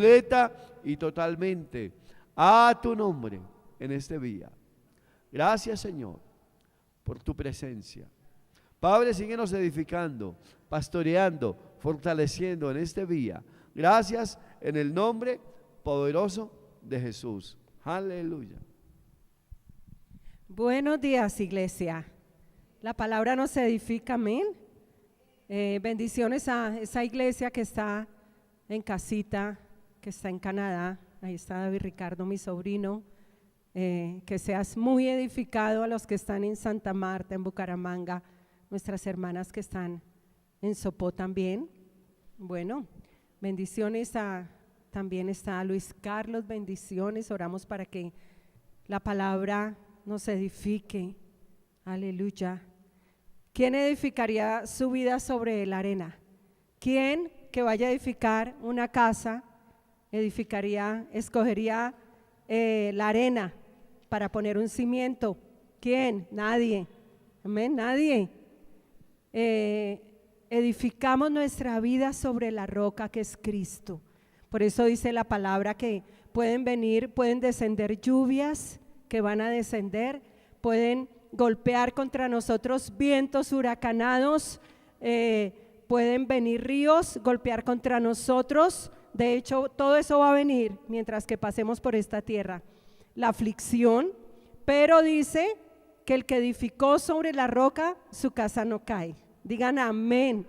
completa y totalmente a tu nombre en este día. Gracias, Señor, por tu presencia. Padre, síguenos edificando, pastoreando, fortaleciendo en este día. Gracias en el nombre poderoso de Jesús. Aleluya. Buenos días, iglesia. La palabra nos edifica, amén. Bendiciones a esa iglesia que está en casita, que está en Canadá. Ahí está David Ricardo, mi sobrino. Que seas muy edificado a los que están en Santa Marta, en Bucaramanga, nuestras hermanas que están en Sopó también. Bueno, bendiciones también está Luis Carlos, bendiciones. Oramos para que la palabra nos edifique. Aleluya. ¿Quién edificaría su vida sobre la arena? ¿Quién que vaya a edificar una casa escogería la arena para poner un cimiento? ¿Quién? Nadie. Amén, nadie. Edificamos nuestra vida sobre la roca que es Cristo. Por eso dice la palabra que pueden descender lluvias que van a descender, pueden golpear contra nosotros vientos huracanados, pueden venir ríos, golpear contra nosotros. De hecho, todo eso va a venir mientras que pasemos por esta tierra, la aflicción, pero dice que el que edificó sobre la roca, su casa no cae. Digan amén,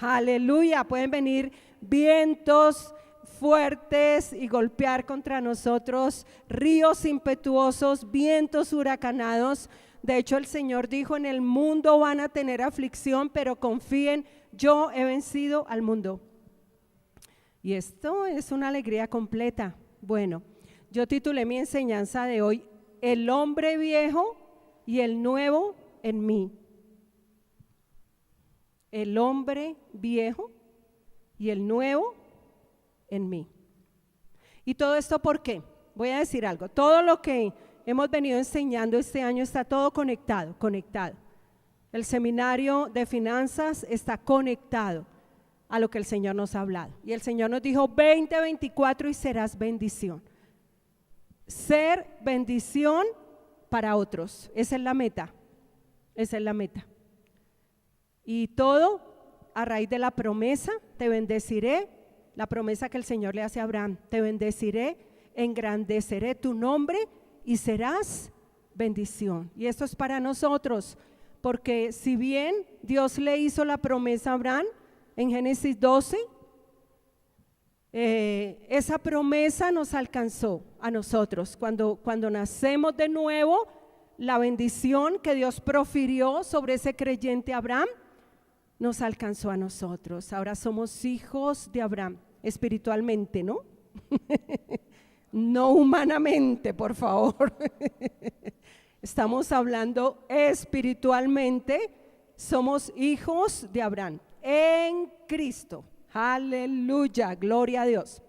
aleluya. Pueden venir vientos fuertes y golpear contra nosotros, ríos impetuosos, vientos huracanados. De hecho, el Señor dijo: en el mundo van a tener aflicción, pero confíen, yo he vencido al mundo. Y esto es una alegría completa. Bueno, yo titulé mi enseñanza de hoy: el hombre viejo y el nuevo en mí. El hombre viejo y el nuevo en mí. ¿Y todo esto por qué? Voy a decir algo. Todo lo que hemos venido enseñando este año está todo conectado. El seminario de finanzas está conectado a lo que el Señor nos ha hablado. Y el Señor nos dijo 2024 y serás bendición. Ser bendición para otros. Esa es la meta. Y todo a raíz de la promesa: te bendeciré. La promesa que el Señor le hace a Abraham: te bendeciré, engrandeceré tu nombre y serás bendición. Y esto es para nosotros, porque si bien Dios le hizo la promesa a Abraham en Génesis 12, esa promesa nos alcanzó a nosotros. Cuando nacemos de nuevo, la bendición que Dios profirió sobre ese creyente Abraham nos alcanzó a nosotros. Ahora somos hijos de Abraham, espiritualmente, ¿no? No humanamente, por favor. Estamos hablando espiritualmente. Somos hijos de Abraham en Cristo. Aleluya, gloria a Dios.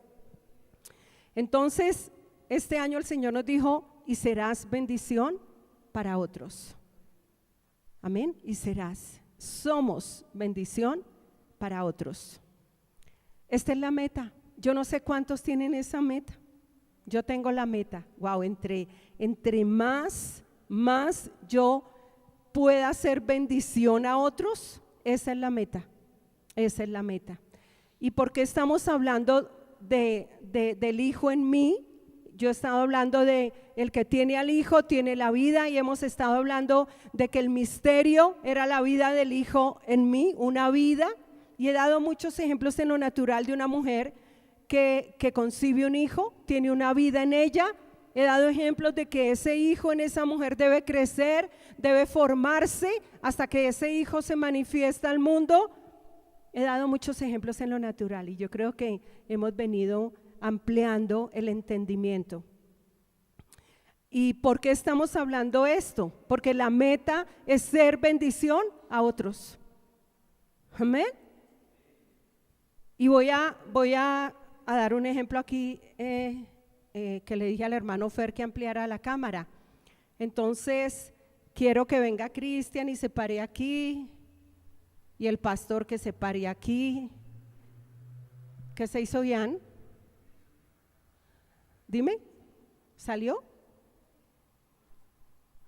Entonces, este año el Señor nos dijo: y serás bendición para otros. Amén. Y somos bendición para otros. Esta es la meta. Yo no sé cuántos tienen esa meta. Yo tengo la meta. Wow, entre más yo pueda hacer bendición a otros, esa es la meta. ¿Y por qué estamos hablando del Hijo en mí? Yo he estado hablando de el que tiene al Hijo, tiene la vida, y hemos estado hablando de que el misterio era la vida del Hijo en mí, una vida, y he dado muchos ejemplos en lo natural de una mujer que concibe un hijo, tiene una vida en ella. He dado ejemplos de que ese hijo en esa mujer debe crecer, debe formarse hasta que ese hijo se manifiesta al mundo. He dado muchos ejemplos en lo natural, y yo creo que hemos venido ampliando el entendimiento. ¿Y por qué estamos hablando esto? Porque la meta es ser bendición a otros. Amén. Y voy a dar un ejemplo aquí que le dije al hermano Fer que ampliara la cámara. Entonces quiero que venga Cristian y se pare aquí, y el pastor que se pare aquí. ¿Qué se hizo, Ian? Dime, ¿salió?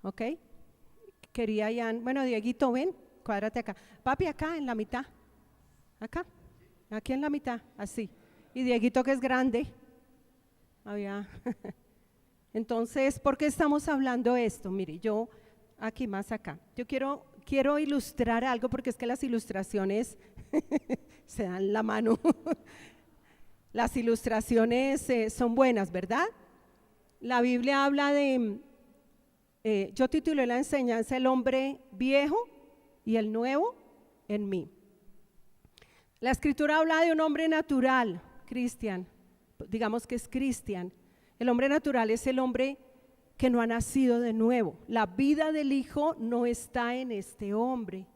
Ok. Quería Ian, bueno, Dieguito, ven, cuádrate acá. Papi, acá en la mitad. Acá, aquí en la mitad, así. Y Dieguito, que es grande. Había. Entonces, ¿por qué estamos hablando esto? Mire, yo aquí más acá. Yo quiero ilustrar algo porque es que las ilustraciones se dan la mano. Las ilustraciones son buenas, ¿verdad? La Biblia habla de, yo titulé la enseñanza El hombre viejo y el nuevo en mí. La escritura habla de un hombre natural, Cristian, digamos que es Cristian. El hombre natural es el hombre que no ha nacido de nuevo. La vida del Hijo no está en este hombre.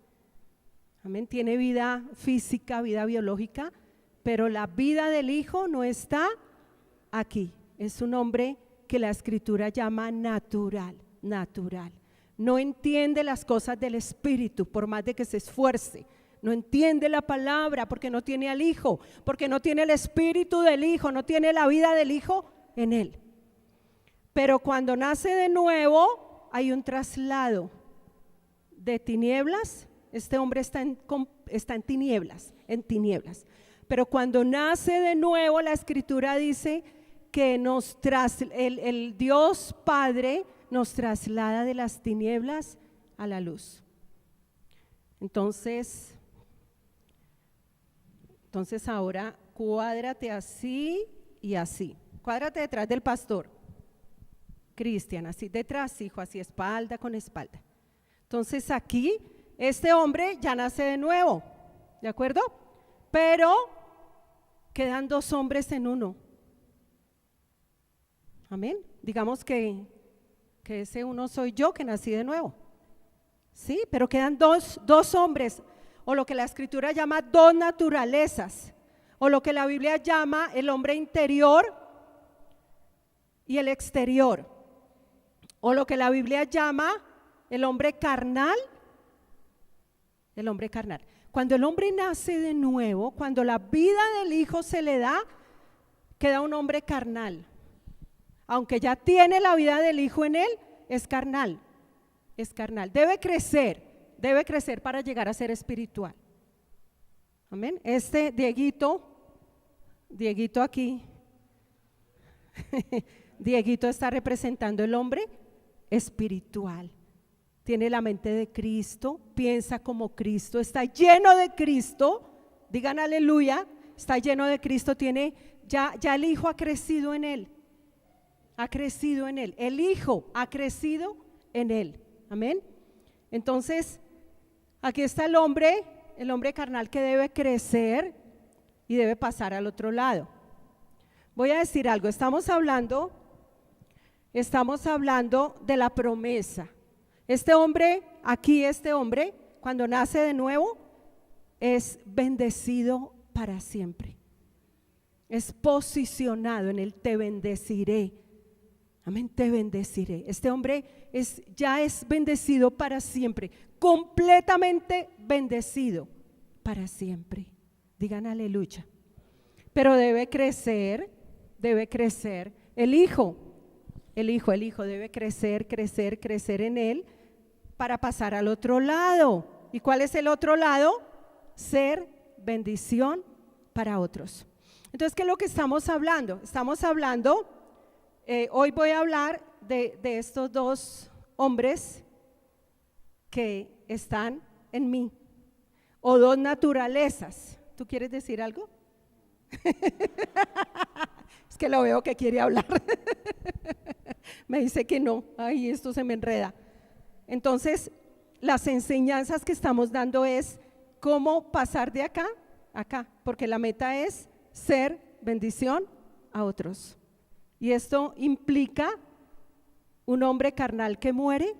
Amén. Tiene vida física, vida biológica, pero la vida del Hijo no está aquí. Es un hombre que la escritura llama natural. No entiende las cosas del Espíritu por más de que se esfuerce. No entiende la palabra porque no tiene al Hijo, porque no tiene el Espíritu del Hijo, no tiene la vida del Hijo en él. Pero cuando nace de nuevo hay un traslado de tinieblas. Este hombre está en tinieblas. Pero cuando nace de nuevo, la escritura dice que el Dios Padre nos traslada de las tinieblas a la luz. Entonces ahora cuádrate así y así. Cuádrate detrás del pastor, Cristian, así detrás, hijo, así espalda con espalda. Entonces aquí, este hombre ya nace de nuevo, ¿de acuerdo? Pero quedan dos hombres en uno. Amén. Digamos que ese uno soy yo que nací de nuevo. Sí, pero quedan dos hombres, o lo que la escritura llama dos naturalezas, o lo que la Biblia llama el hombre interior y el exterior, o lo que la Biblia llama el hombre carnal. Cuando el hombre nace de nuevo, cuando la vida del Hijo se le da, queda un hombre carnal. Aunque ya tiene la vida del Hijo en él, es carnal. Debe crecer para llegar a ser espiritual. Amén. Este Dieguito aquí, Dieguito está representando el hombre espiritual. Tiene la mente de Cristo, piensa como Cristo, está lleno de Cristo. Digan aleluya, está lleno de Cristo, ya el Hijo ha crecido en él. El Hijo ha crecido en él. Amén. Entonces, aquí está el hombre carnal que debe crecer y debe pasar al otro lado. Voy a decir algo, estamos hablando de la promesa. Este hombre, cuando nace de nuevo, es bendecido para siempre. Es posicionado en el te bendeciré. Amén, te bendeciré. Este hombre ya es bendecido para siempre, completamente bendecido para siempre. Digan aleluya. Pero debe crecer. El hijo debe crecer en él para pasar al otro lado. ¿Y cuál es el otro lado? Ser bendición para otros. Entonces, ¿qué es lo que estamos hablando? Hoy voy a hablar de estos dos hombres que están en mí, o dos naturalezas. ¿Tú quieres decir algo? Es que lo veo que quiere hablar. Me dice que no, ay, esto se me enreda. Entonces, las enseñanzas que estamos dando es cómo pasar de acá a acá, porque la meta es ser bendición a otros. Y esto implica un hombre carnal que muere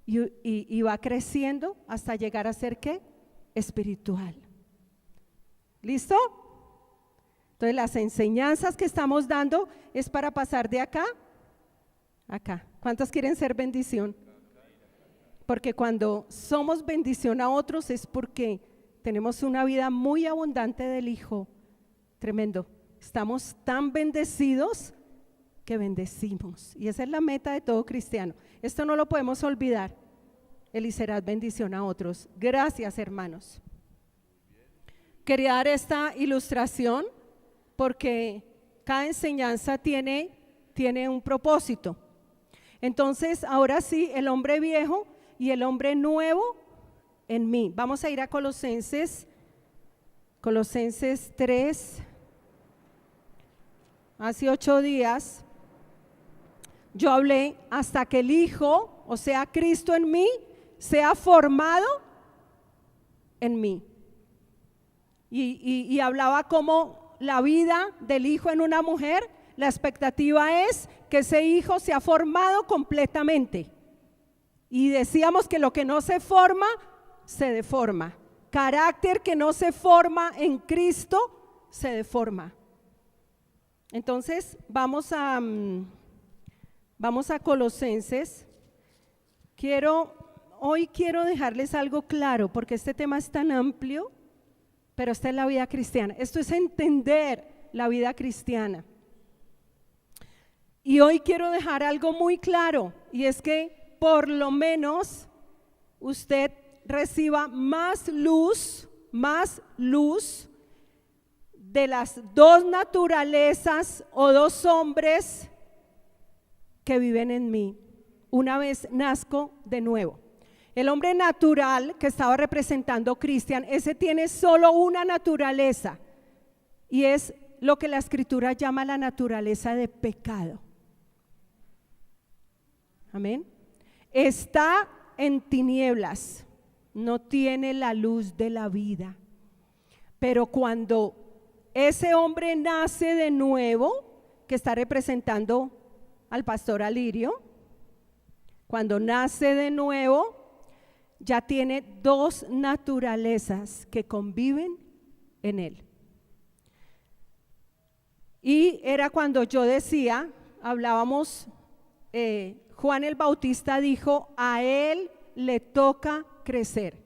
y va creciendo hasta llegar a ser ¿qué? Espiritual. ¿Listo? Entonces las enseñanzas que estamos dando es para pasar de acá a acá. ¿Cuántos quieren ser bendición? Porque cuando somos bendición a otros es porque tenemos una vida muy abundante del Hijo. Tremendo. Estamos tan bendecidos que bendecimos. Y esa es la meta de todo cristiano. Esto no lo podemos olvidar. Él y serás bendición a otros. Gracias, hermanos. Quería dar esta ilustración porque cada enseñanza tiene un propósito. Entonces, ahora sí, el hombre viejo y el hombre nuevo en mí. Vamos a ir a Colosenses 3. Hace 8 días yo hablé hasta que el Hijo, o sea, Cristo en mí, sea formado en mí. Y hablaba como la vida del Hijo en una mujer, la expectativa es que ese Hijo se ha formado completamente. Y decíamos que lo que no se forma, se deforma. Carácter que no se forma en Cristo, se deforma. Entonces, vamos a Colosenses. Hoy quiero dejarles algo claro, porque este tema es tan amplio, pero esta es la vida cristiana. Esto es entender la vida cristiana. Y hoy quiero dejar algo muy claro, y es que por lo menos usted reciba más luz de las dos naturalezas o dos hombres que viven en mí una vez nazco de nuevo. El hombre natural que estaba representando Cristian, ese tiene solo una naturaleza y es lo que la Escritura llama la naturaleza de pecado. Amén. Está en tinieblas, no tiene la luz de la vida. Pero cuando ese hombre nace de nuevo, que está representando al pastor Alirio, cuando nace de nuevo, ya tiene dos naturalezas que conviven en él. Y era cuando yo decía, hablábamos, Juan el Bautista dijo, a él le toca crecer.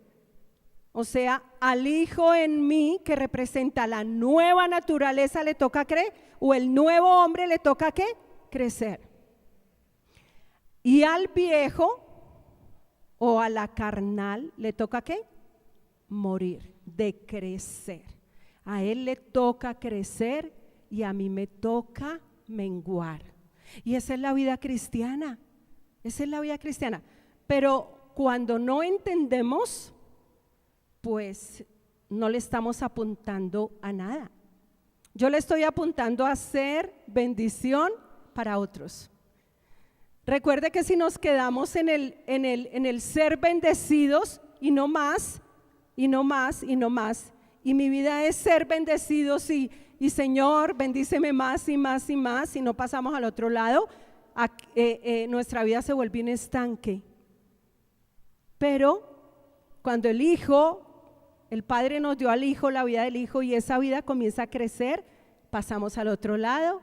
O sea, al Hijo en mí, que representa la nueva naturaleza, le toca creer, o el nuevo hombre le toca ¿qué? Crecer. Y al viejo o a la carnal le toca ¿qué? Morir, decrecer. A él le toca crecer y a mí me toca menguar. Y esa es la vida cristiana. Esa es la vida cristiana. Pero cuando no entendemos, pues no le estamos apuntando a nada. Yo le estoy apuntando a ser bendición para otros. Recuerde que si nos quedamos en el ser bendecidos y no más, y no más, y no más, y mi vida es ser bendecidos y Señor, bendíceme más y más y más, y no pasamos al otro lado, nuestra vida se vuelve un estanque. Pero cuando el Hijo, el Padre nos dio al Hijo, la vida del Hijo, y esa vida comienza a crecer, pasamos al otro lado,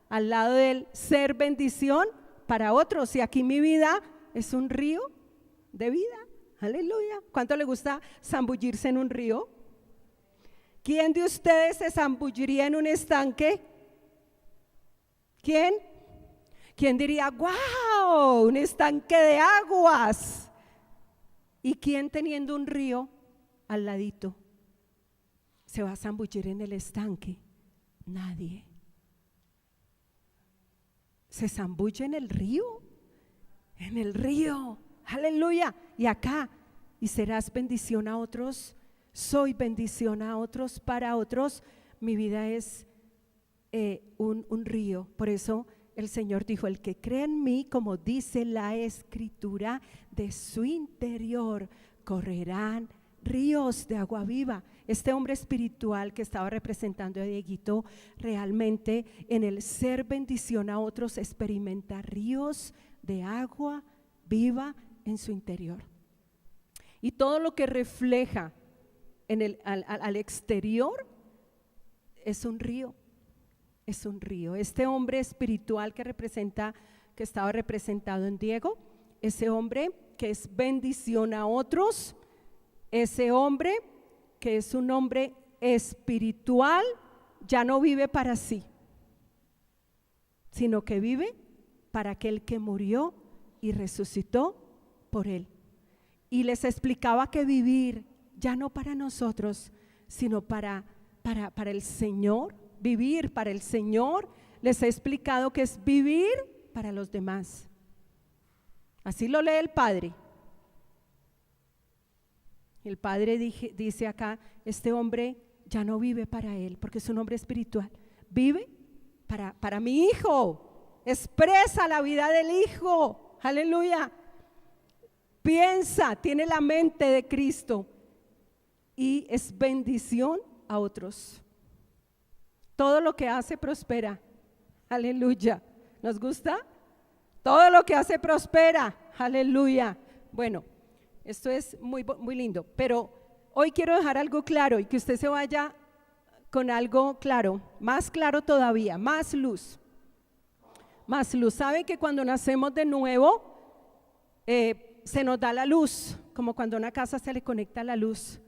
al lado del ser bendición para otros. Y aquí mi vida es un río de vida. Aleluya. ¿Cuánto le gusta zambullirse en un río? ¿Quién de ustedes se zambulliría en un estanque? ¿Quién? ¿Quién diría, wow, un estanque de aguas? ¿Y quién teniendo un río al ladito se va a zambullir en el estanque? Nadie. Se zambulle en el río, aleluya. Y acá, y serás bendición a otros, soy bendición a otros, para otros. Mi vida es un río. Por eso el Señor dijo, el que cree en mí, como dice la Escritura, de su interior correrán ríos de agua viva. Este hombre espiritual que estaba representando a Dieguito, realmente en el ser bendición a otros experimenta ríos de agua viva en su interior. Y todo lo que refleja al exterior es un río. Es un río. Este hombre espiritual que estaba representado en Diego, ese hombre que es bendición a otros, ese hombre que es un hombre espiritual, ya no vive para sí, sino que vive para aquel que murió y resucitó por él. Y les explicaba que vivir ya no para nosotros, sino para el Señor, vivir para el Señor. Les he explicado que es vivir para los demás. Así lo lee el Padre. El Padre dice acá, este hombre ya no vive para él, porque es un hombre espiritual. Vive para mi hijo. Expresa la vida del hijo. Aleluya. Piensa, tiene la mente de Cristo y es bendición a otros. Todo lo que hace prospera. Aleluya. ¿Nos gusta? Todo lo que hace prospera. Aleluya. Bueno, esto es muy lindo, pero hoy quiero dejar algo claro y que usted se vaya con algo claro, más claro todavía, más luz. Más luz. ¿Sabe que cuando nacemos de nuevo se nos da la luz, como cuando a una casa se le conecta la luz?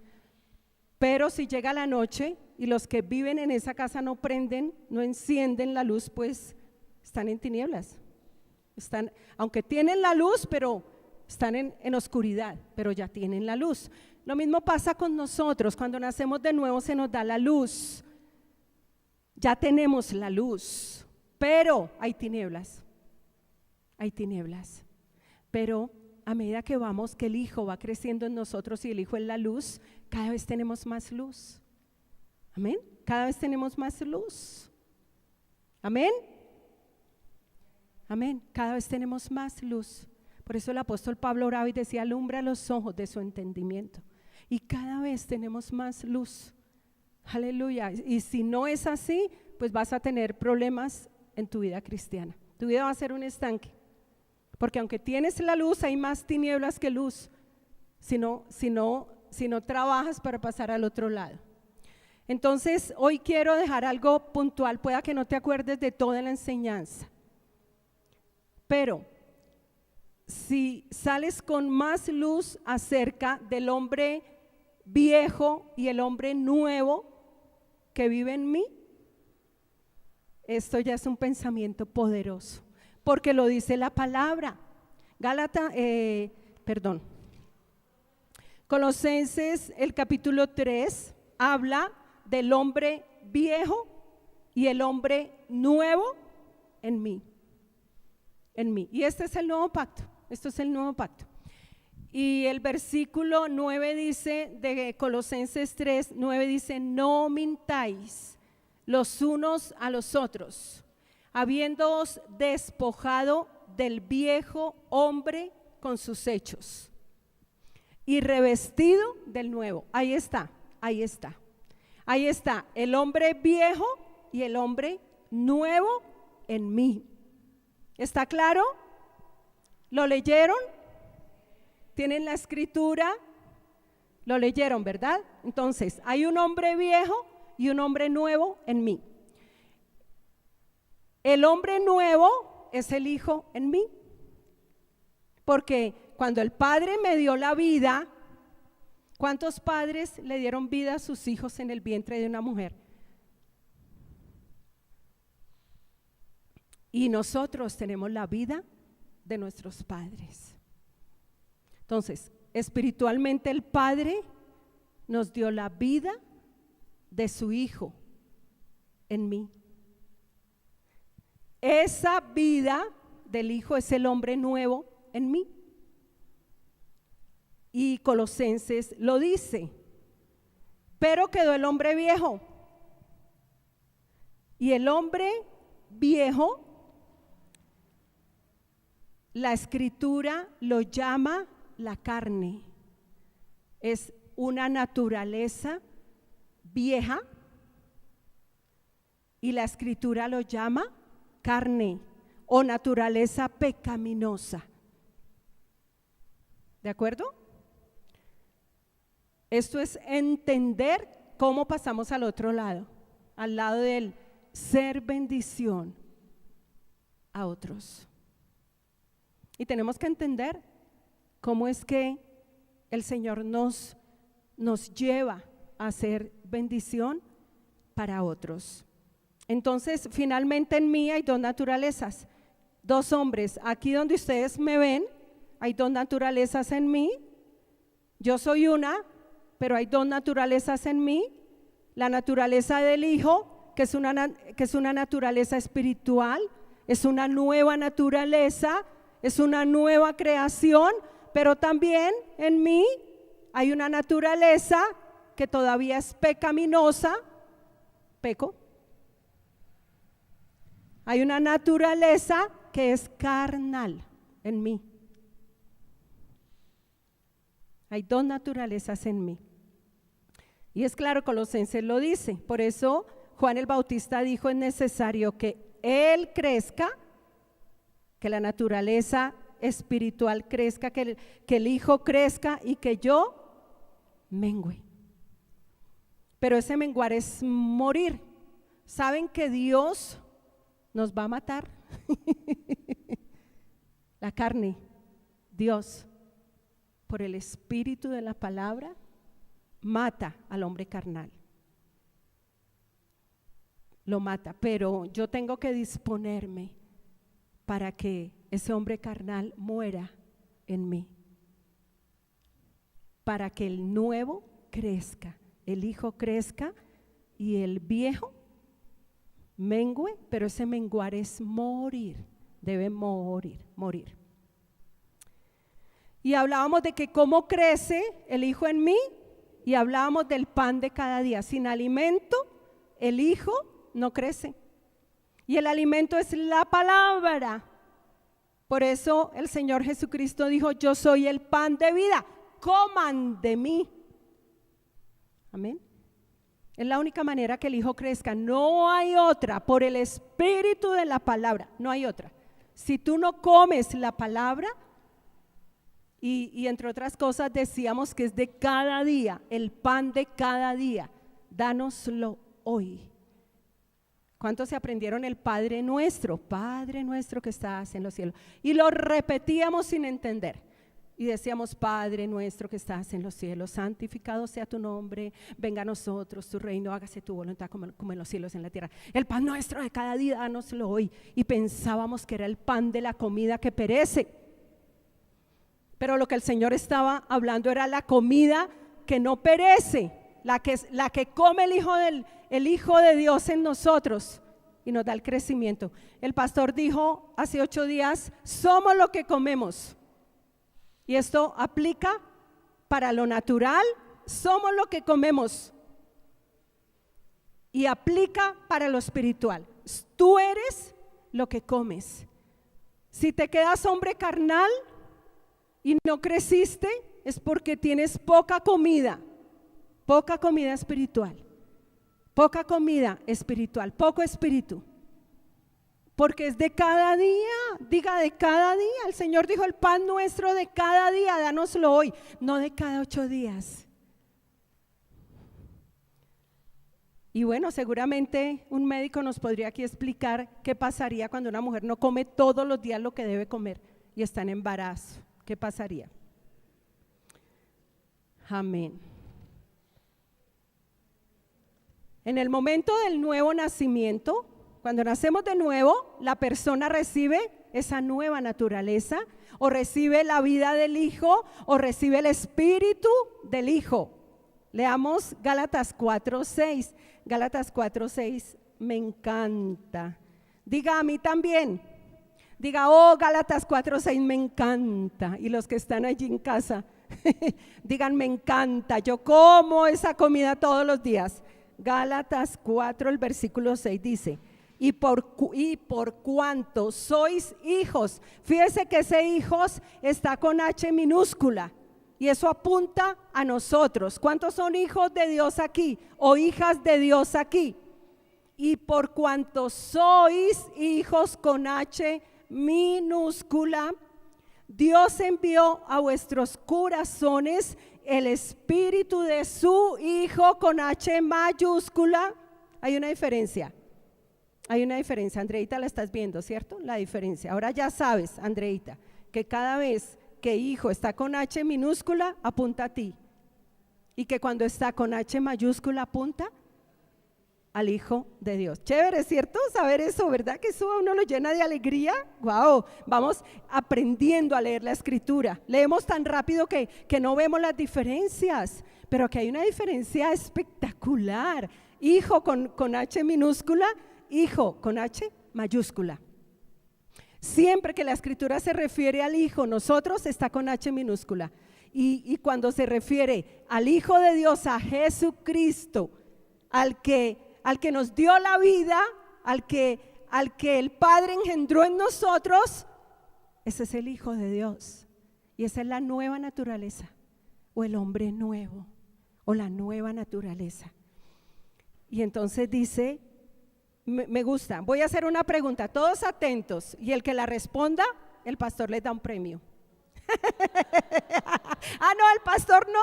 Pero si llega la noche y los que viven en esa casa no prenden, no encienden la luz, pues están en tinieblas. Aunque tienen la luz, pero están en oscuridad, pero ya tienen la luz. Lo mismo pasa con nosotros. Cuando nacemos de nuevo se nos da la luz. Ya tenemos la luz, pero hay tinieblas. Hay tinieblas. Pero a medida que que el Hijo va creciendo en nosotros y el Hijo es la luz, cada vez tenemos más luz. Amén. Cada vez tenemos más luz. Amén. Amén. Cada vez tenemos más luz. Por eso el apóstol Pablo oraba y decía, alumbra los ojos de su entendimiento. Y cada vez tenemos más luz. Aleluya. Y si no es así, pues vas a tener problemas en tu vida cristiana. Tu vida va a ser un estanque. Porque aunque tienes la luz, hay más tinieblas que luz. Si no trabajas para pasar al otro lado. Entonces, hoy quiero dejar algo puntual. Pueda que no te acuerdes de toda la enseñanza. Pero si sales con más luz acerca del hombre viejo y el hombre nuevo que vive en mí, esto ya es un pensamiento poderoso, porque lo dice la palabra. Colosenses, el capítulo 3, habla del hombre viejo y el hombre nuevo en mí. Y este es el nuevo pacto. Esto es el nuevo pacto. Y el versículo 9 dice, de Colosenses 3, 9 dice, no mintáis los unos a los otros, habiéndoos despojado del viejo hombre con sus hechos y revestido del nuevo. Ahí está el hombre viejo y el hombre nuevo en mí. ¿Está claro? ¿Lo leyeron? ¿Tienen la escritura? Lo leyeron, ¿verdad? Entonces, hay un hombre viejo y un hombre nuevo en mí. El hombre nuevo es el Hijo en mí. Porque cuando el Padre me dio la vida, ¿cuántos padres le dieron vida a sus hijos en el vientre de una mujer? Y nosotros tenemos la vida de nuestros padres. Entonces, espiritualmente el Padre nos dio la vida de su Hijo en mí. Esa vida del Hijo es el hombre nuevo en mí. Y Colosenses lo dice, pero quedó el hombre viejo. Y el hombre viejo, la escritura lo llama la carne. Es una naturaleza vieja y la escritura lo llama carne o naturaleza pecaminosa. ¿De acuerdo? Esto es entender cómo pasamos al otro lado, al lado del ser bendición a otros. Y tenemos que entender cómo es que el Señor nos lleva a ser bendición para otros. Entonces, finalmente en mí hay dos naturalezas, dos hombres. Aquí donde ustedes me ven, hay dos naturalezas en mí. Yo soy una, pero hay dos naturalezas en mí. La naturaleza del Hijo, que es una naturaleza espiritual, es una nueva naturaleza, es una nueva creación, pero también en mí hay una naturaleza que todavía es pecaminosa, peco. Hay una naturaleza que es carnal en mí. Hay dos naturalezas en mí. Y es claro, Colosenses lo dice. Por eso Juan el Bautista dijo: es necesario que Él crezca, que la naturaleza espiritual crezca, que el Hijo crezca y que yo mengüe. Pero ese menguar es morir. ¿Saben que Dios nos va a matar? La carne, Dios, por el espíritu de la palabra, mata al hombre carnal. Lo mata, pero yo tengo que disponerme para que ese hombre carnal muera en mí, para que el nuevo crezca, el Hijo crezca y el viejo mengüe, pero ese menguar es morir, debe morir. Y hablábamos de que cómo crece el Hijo en mí, y hablábamos del pan de cada día. Sin alimento, el Hijo no crece. Y el alimento es la palabra. Por eso el Señor Jesucristo dijo: yo soy el pan de vida, coman de mí. Amén. Es la única manera que el Hijo crezca, no hay otra, por el espíritu de la palabra, no hay otra. Si tú no comes la palabra, y entre otras cosas decíamos que es de cada día, el pan de cada día, dánoslo hoy. ¿Cuántos se aprendieron el Padre nuestro que estás en los cielos? Y lo repetíamos sin entender. Y decíamos: Padre nuestro que estás en los cielos, santificado sea tu nombre, venga a nosotros tu reino, hágase tu voluntad como en los cielos, en la tierra. El pan nuestro de cada día, dánoslo hoy. Y pensábamos que era el pan de la comida que perece. Pero lo que el Señor estaba hablando era la comida que no perece, la que come el Hijo de Dios en nosotros y nos da el crecimiento. El pastor dijo hace 8 días: somos lo que comemos. Y esto aplica para lo natural, somos lo que comemos. Y aplica para lo espiritual. Tú eres lo que comes. Si te quedas hombre carnal y no creciste, es porque tienes poca comida espiritual. Poca comida espiritual, poco espíritu. Porque es de cada día, diga de cada día. El Señor dijo: el pan nuestro de cada día, dánoslo hoy, no de cada 8 días. Y bueno, seguramente un médico nos podría aquí explicar qué pasaría cuando una mujer no come todos los días lo que debe comer y está en embarazo. ¿Qué pasaría? Amén. En el momento del nuevo nacimiento, cuando nacemos de nuevo, la persona recibe esa nueva naturaleza, o recibe la vida del Hijo, o recibe el espíritu del Hijo. Leamos Gálatas 4:6. Gálatas 4:6 me encanta. Diga: a mí también. Diga: oh, Gálatas 4:6 me encanta. Y los que están allí en casa, digan: me encanta, yo como esa comida todos los días. Gálatas 4, el versículo 6 dice: y por cuanto sois hijos. Fíjese que ese hijos está con H minúscula, y eso apunta a nosotros. ¿Cuántos son hijos de Dios aquí o hijas de Dios aquí? Y por cuanto sois hijos con H minúscula, Dios envió a vuestros corazones el espíritu de su Hijo con H mayúscula. Hay una diferencia. Andreita, la estás viendo, ¿cierto? La diferencia. Ahora ya sabes, Andreita, que cada vez que hijo está con H minúscula, apunta a ti. Y que cuando está con H mayúscula, apunta al Hijo de Dios. Chévere, ¿cierto? Saber eso, ¿verdad? Que eso a uno lo llena de alegría. Wow, vamos aprendiendo a leer la Escritura. Leemos tan rápido que no vemos las diferencias, pero que hay una diferencia espectacular. Hijo con H minúscula, hijo con H mayúscula. Siempre que la Escritura se refiere al Hijo, nosotros está con H minúscula. Y cuando se refiere al Hijo de Dios, a Jesucristo, al que nos dio la vida, al que el Padre engendró en nosotros, ese es el Hijo de Dios. Y esa es la nueva naturaleza, o el hombre nuevo, o la nueva naturaleza. Y entonces dice, me gusta, voy a hacer una pregunta, todos atentos, y el que la responda, el pastor le da un premio. No, el pastor no.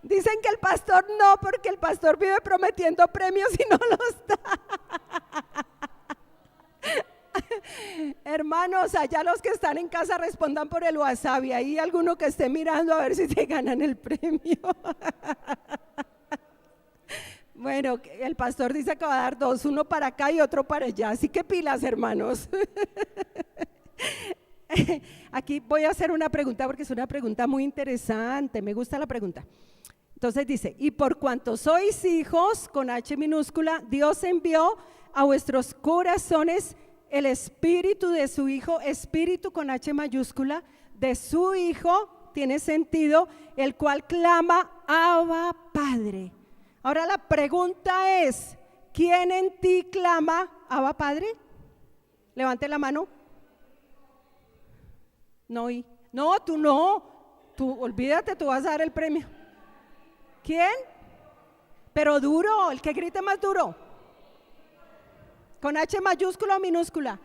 Dicen que el pastor no, porque el pastor vive prometiendo premios y no los da. Hermanos, allá los que están en casa respondan por el WhatsApp, y ahí alguno que esté mirando a ver si se ganan el premio. Bueno, el pastor dice que va a dar dos, uno para acá y otro para allá, así que pilas, hermanos. Aquí voy a hacer una pregunta porque es una pregunta muy interesante, me gusta la pregunta. Entonces dice, y por cuanto sois hijos, con H minúscula, Dios envió a vuestros corazones el espíritu de su Hijo, espíritu con H mayúscula, de su Hijo, tiene sentido, el cual clama, Abba, Padre. Ahora la pregunta es, ¿quién en ti clama, Abba, Padre? Levante la mano. No, tú no, tú olvídate, tú vas a dar el premio. ¿Quién? Pero duro, el que grite más duro. ¿Con H mayúscula o minúscula?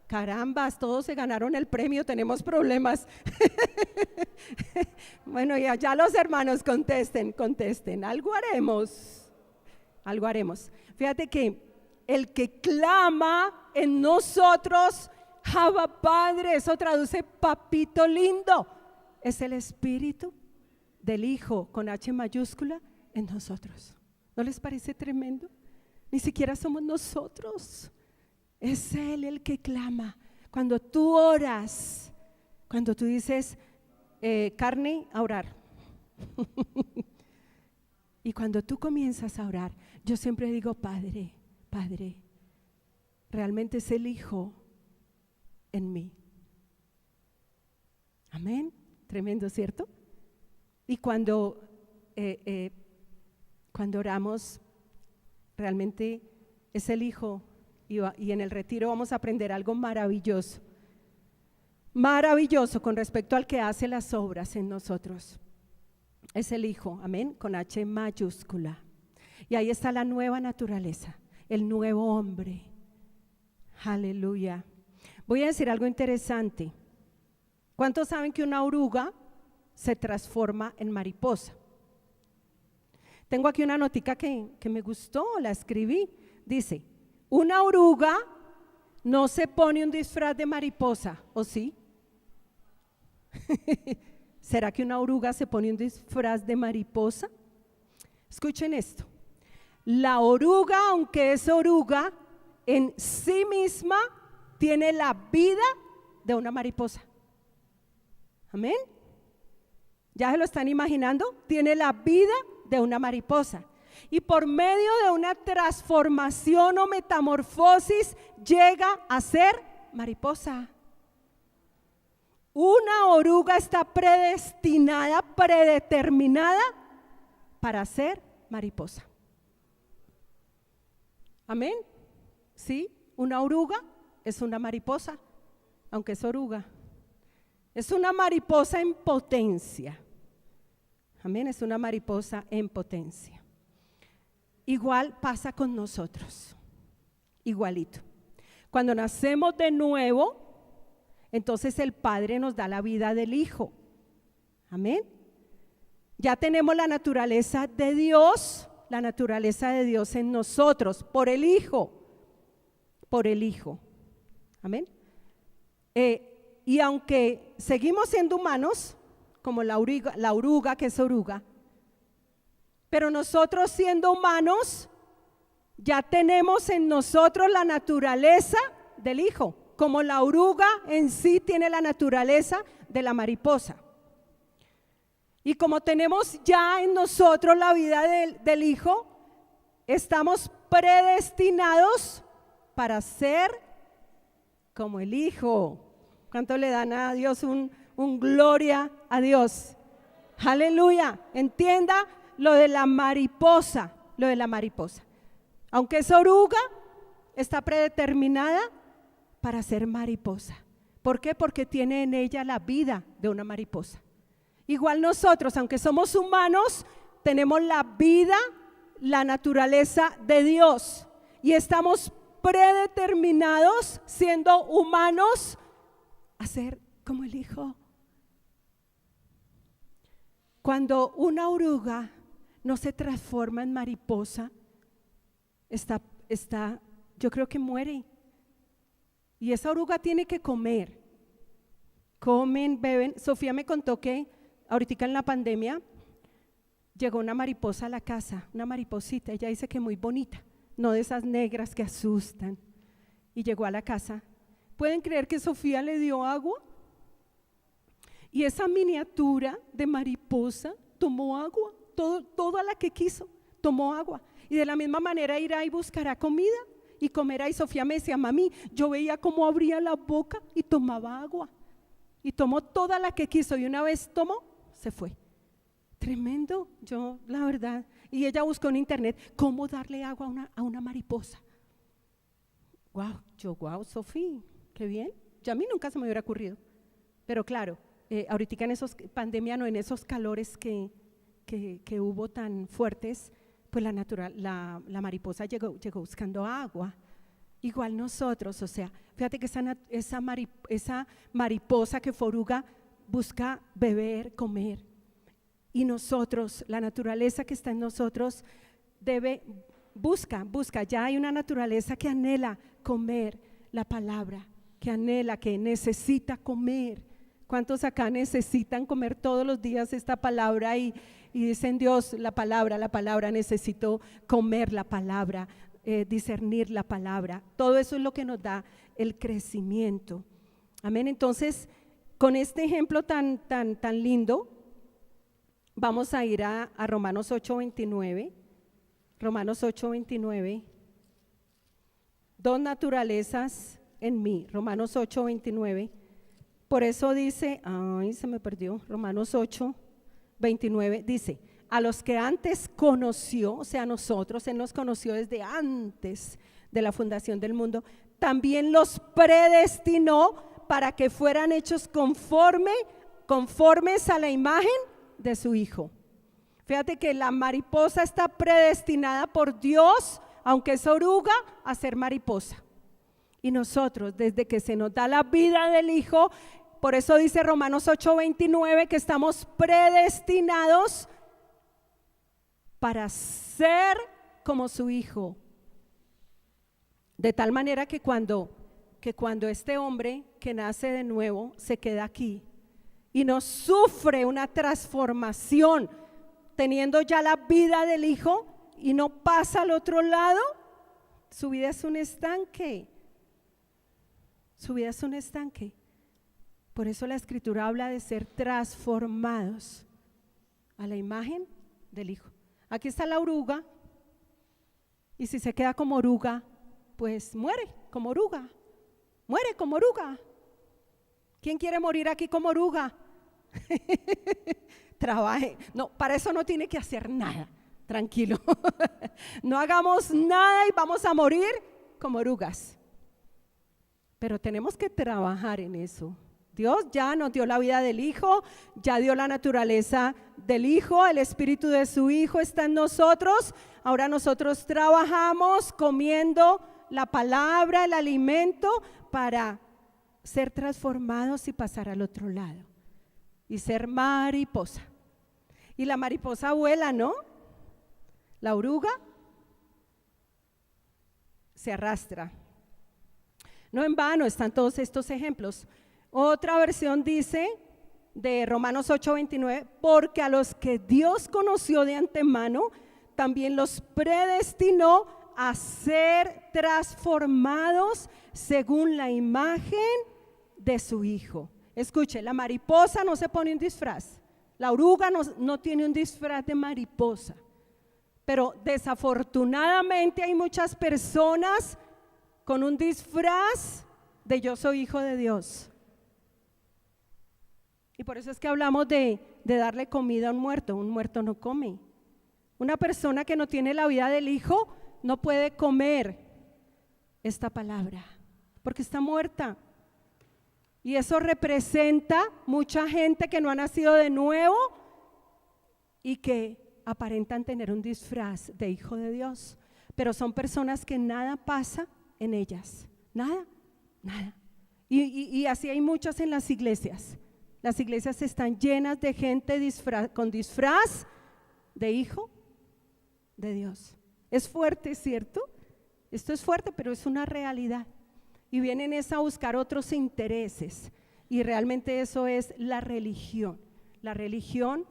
Carambas, todos se ganaron el premio, tenemos problemas. Bueno, ya los hermanos contesten, algo haremos. Fíjate que el que clama en nosotros, Abba, Padre, eso traduce papito lindo, es el espíritu del Hijo con H mayúscula en nosotros. ¿No les parece tremendo? Ni siquiera somos nosotros, es Él el que clama. Cuando tú oras, cuando tú dices, carne, a orar. Y cuando tú comienzas a orar, yo siempre digo, Padre, Padre, realmente es el Hijo en mí. Amén, tremendo, ¿cierto? Y cuando oramos, realmente es el Hijo, y en el retiro vamos a aprender algo maravilloso con respecto al que hace las obras en nosotros. Es el Hijo, amén, con H mayúscula. Y ahí está la nueva naturaleza, el nuevo hombre. Aleluya. Voy a decir algo interesante. ¿Cuántos saben que una oruga se transforma en mariposa? Tengo aquí una notica que me gustó, la escribí. Dice, una oruga no se pone un disfraz de mariposa, ¿o sí? ¿Será que una oruga se pone un disfraz de mariposa? Escuchen esto. La oruga, aunque es oruga, en sí misma tiene la vida de una mariposa. Amén. ¿Ya se lo están imaginando? Tiene la vida de una mariposa. Y por medio de una transformación o metamorfosis llega a ser mariposa. Una oruga está predestinada, predeterminada para ser mariposa. Amén. Sí, una oruga es una mariposa, aunque es oruga. Es una mariposa en potencia. Amén, es una mariposa en potencia. Igual pasa con nosotros, igualito. Cuando nacemos de nuevo, entonces el Padre nos da la vida del Hijo. Amén. Ya tenemos la naturaleza de Dios en nosotros, por el Hijo. Amén. Y aunque seguimos siendo humanos, como la oruga que es oruga, Pero nosotros siendo humanos, ya tenemos en nosotros la naturaleza del Hijo, como la oruga en sí tiene la naturaleza de la mariposa. Y como tenemos ya en nosotros la vida del Hijo, estamos predestinados para ser como el Hijo. ¿Cuánto le dan a Dios un gloria a Dios? Aleluya. Entienda lo de la mariposa, lo de la mariposa. Aunque es oruga, está predeterminada para ser mariposa. ¿Por qué? Porque tiene en ella la vida de una mariposa. Igual nosotros, aunque somos humanos, tenemos la vida, la naturaleza de Dios y estamos predeterminados, siendo humanos, a ser como el Hijo. Cuando una oruga no se transforma en mariposa, yo creo que muere. Y esa oruga tiene que comer. Comen, beben. Sofía me contó que ahorita en la pandemia llegó una mariposa a la casa, una mariposita. Ella dice que muy bonita, no de esas negras que asustan. Y llegó a la casa. ¿Pueden creer que Sofía le dio agua? Y esa miniatura de mariposa tomó agua, toda la que quiso, tomó agua. Y de la misma manera irá y buscará comida y comerá. Y Sofía me decía, mami, yo veía cómo abría la boca y tomaba agua. Y tomó toda la que quiso y una vez tomó, se fue. Tremendo, yo la verdad. Y ella buscó en internet cómo darle agua a una mariposa. Wow, Sofía, qué bien. Ya a mí nunca se me hubiera ocurrido. Pero claro, ahorita en esos pandemia, no, en esos calores que hubo tan fuertes, pues la mariposa llegó buscando agua. Igual nosotros, o sea, fíjate que esa mariposa que fue oruga busca beber, comer. Y nosotros, la naturaleza que está en nosotros busca, ya hay una naturaleza que anhela comer la palabra, que anhela, que necesita comer. ¿Cuántos acá necesitan comer todos los días esta palabra y dicen, Dios, la palabra, necesito comer la palabra, discernir la palabra? Todo eso es lo que nos da el crecimiento. Amén. Entonces, con este ejemplo tan lindo, vamos a ir a Romanos 8:29. Romanos 8:29. Dos naturalezas en mí. Romanos 8:29. Por eso dice, se me perdió. Romanos 8:29 dice, a los que antes conoció, o sea, nosotros, Él nos conoció desde antes de la fundación del mundo, también los predestinó para que fueran hechos conformes a la imagen de su Hijo. Fíjate que la mariposa está predestinada por Dios, aunque es oruga, a ser mariposa. Y nosotros, desde que se nos da la vida del Hijo, por eso dice Romanos 8:29 que estamos predestinados para ser como su Hijo. De tal manera que cuando este hombre que nace de nuevo se queda aquí y no sufre una transformación, teniendo ya la vida del Hijo y no pasa al otro lado, su vida es un estanque. Su vida es un estanque. Por eso la Escritura habla de ser transformados a la imagen del Hijo. Aquí está la oruga, y si se queda como oruga, pues muere como oruga. Muere como oruga. ¿Quién quiere morir aquí como oruga? Trabaje. No, para eso no tiene que hacer nada. Tranquilo. No hagamos nada y vamos a morir como orugas. Pero tenemos que trabajar en eso. Dios ya nos dio la vida del Hijo, ya dio la naturaleza del Hijo, el Espíritu de su Hijo está en nosotros. Ahora nosotros trabajamos comiendo la palabra, el alimento, para ser transformados y pasar al otro lado y ser mariposa. Y la mariposa vuela, ¿no? La oruga se arrastra. No en vano están todos estos ejemplos. Otra versión dice de Romanos 8:29, porque a los que Dios conoció de antemano, también los predestinó a ser transformados según la imagen de su Hijo. Escuche, la mariposa no se pone un disfraz, la oruga no tiene un disfraz de mariposa, pero desafortunadamente hay muchas personas con un disfraz de yo soy hijo de Dios. Y por eso es que hablamos de darle comida a un muerto no come. Una persona que no tiene la vida del Hijo no puede comer esta palabra, porque está muerta. Y eso representa mucha gente que no ha nacido de nuevo y que aparentan tener un disfraz de hijo de Dios, pero son personas que nada pasa en ellas, nada. Y así hay muchas en las iglesias. Las iglesias están llenas de gente con disfraz de hijo de Dios. Es fuerte, ¿cierto? Esto es fuerte, pero es una realidad. Y vienen a buscar otros intereses. Y realmente eso es la religión. La religión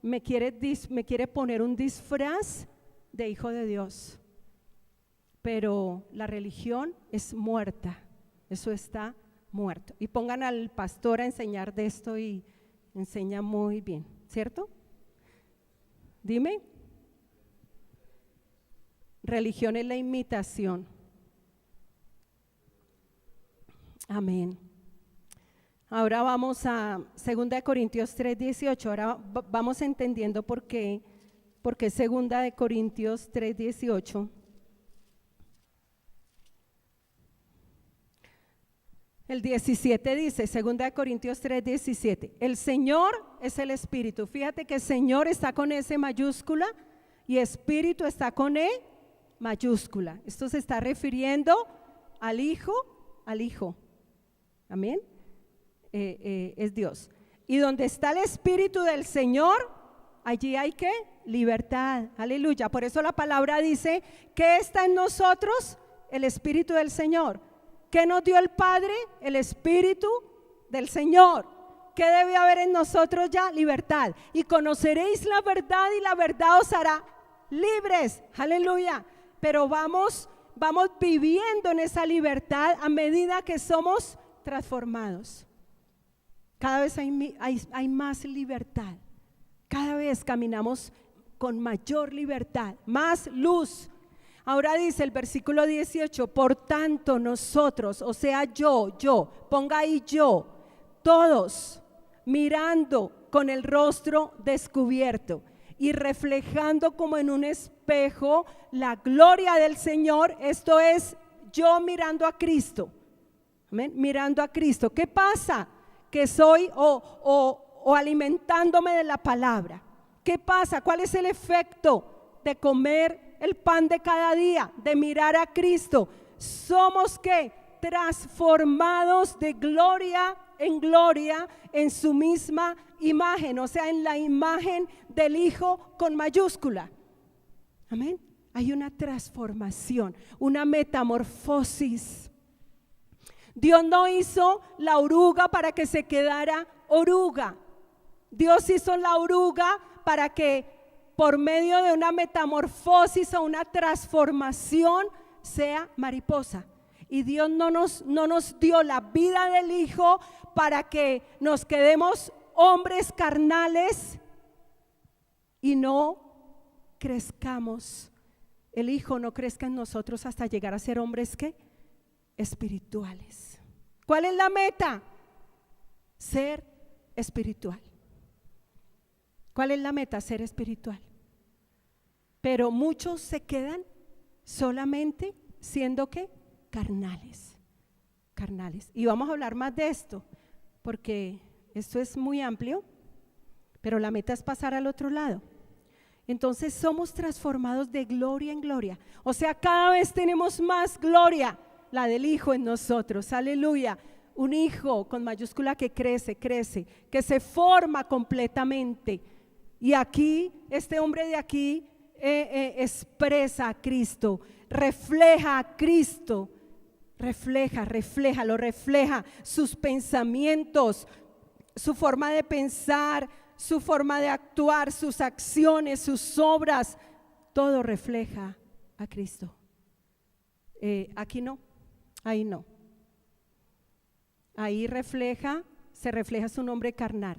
me quiere poner un disfraz de hijo de Dios. Pero la religión es muerta. Eso está muerto. Y pongan al pastor a enseñar de esto y enseña muy bien, ¿cierto? Dime. Religión es la imitación. Amén. Ahora vamos a 2 Corintios 3:18. Ahora vamos entendiendo por qué 2 Corintios 3:18. El 17 dice, 2 Corintios 3:17, el Señor es el Espíritu. Fíjate que Señor está con S mayúscula y Espíritu está con E mayúscula. Esto se está refiriendo al Hijo. Amén. Es Dios. Y donde está el Espíritu del Señor, allí hay ¿qué? Libertad. Aleluya. Por eso la palabra dice que está en nosotros el Espíritu del Señor. ¿Qué nos dio el Padre? El Espíritu del Señor. ¿Qué debe haber en nosotros ya? Libertad. Y conoceréis la verdad y la verdad os hará libres. Aleluya. Pero vamos viviendo en esa libertad a medida que somos transformados. Cada vez hay más libertad. Cada vez caminamos con mayor libertad, más luz. Ahora dice el versículo 18, por tanto nosotros, o sea yo, ponga ahí yo, todos mirando con el rostro descubierto y reflejando como en un espejo la gloria del Señor, esto es yo mirando a Cristo, amén, mirando a Cristo. ¿Qué pasa? Que soy o alimentándome de la palabra. ¿Qué pasa? ¿Cuál es el efecto de comer el pan de cada día, de mirar a Cristo? Somos ¿qué? Transformados de gloria en gloria en su misma imagen, o sea, en la imagen del Hijo con mayúscula. Amén. Hay una transformación, una metamorfosis. Dios no hizo la oruga para que se quedara oruga. Dios hizo la oruga para que por medio de una metamorfosis o una transformación sea mariposa. Y Dios no nos dio la vida del Hijo para que nos quedemos hombres carnales y no crezcamos. El Hijo no crezca en nosotros hasta llegar a ser hombres ¿qué? Espirituales. ¿Cuál es la meta? Ser espiritual. ¿Cuál es la meta? Ser espiritual. Pero muchos se quedan solamente siendo ¿qué? Carnales. Y vamos a hablar más de esto, porque esto es muy amplio, pero la meta es pasar al otro lado. Entonces somos transformados de gloria en gloria. O sea, cada vez tenemos más gloria, la del Hijo en nosotros. Aleluya. Un hijo con mayúscula que crece, que se forma completamente. Y aquí, este hombre de aquí expresa a Cristo, refleja a Cristo, lo refleja, sus pensamientos, su forma de pensar, su forma de actuar, sus acciones, sus obras, todo refleja a Cristo. Aquí no, ahí no. Ahí se refleja su nombre carnal.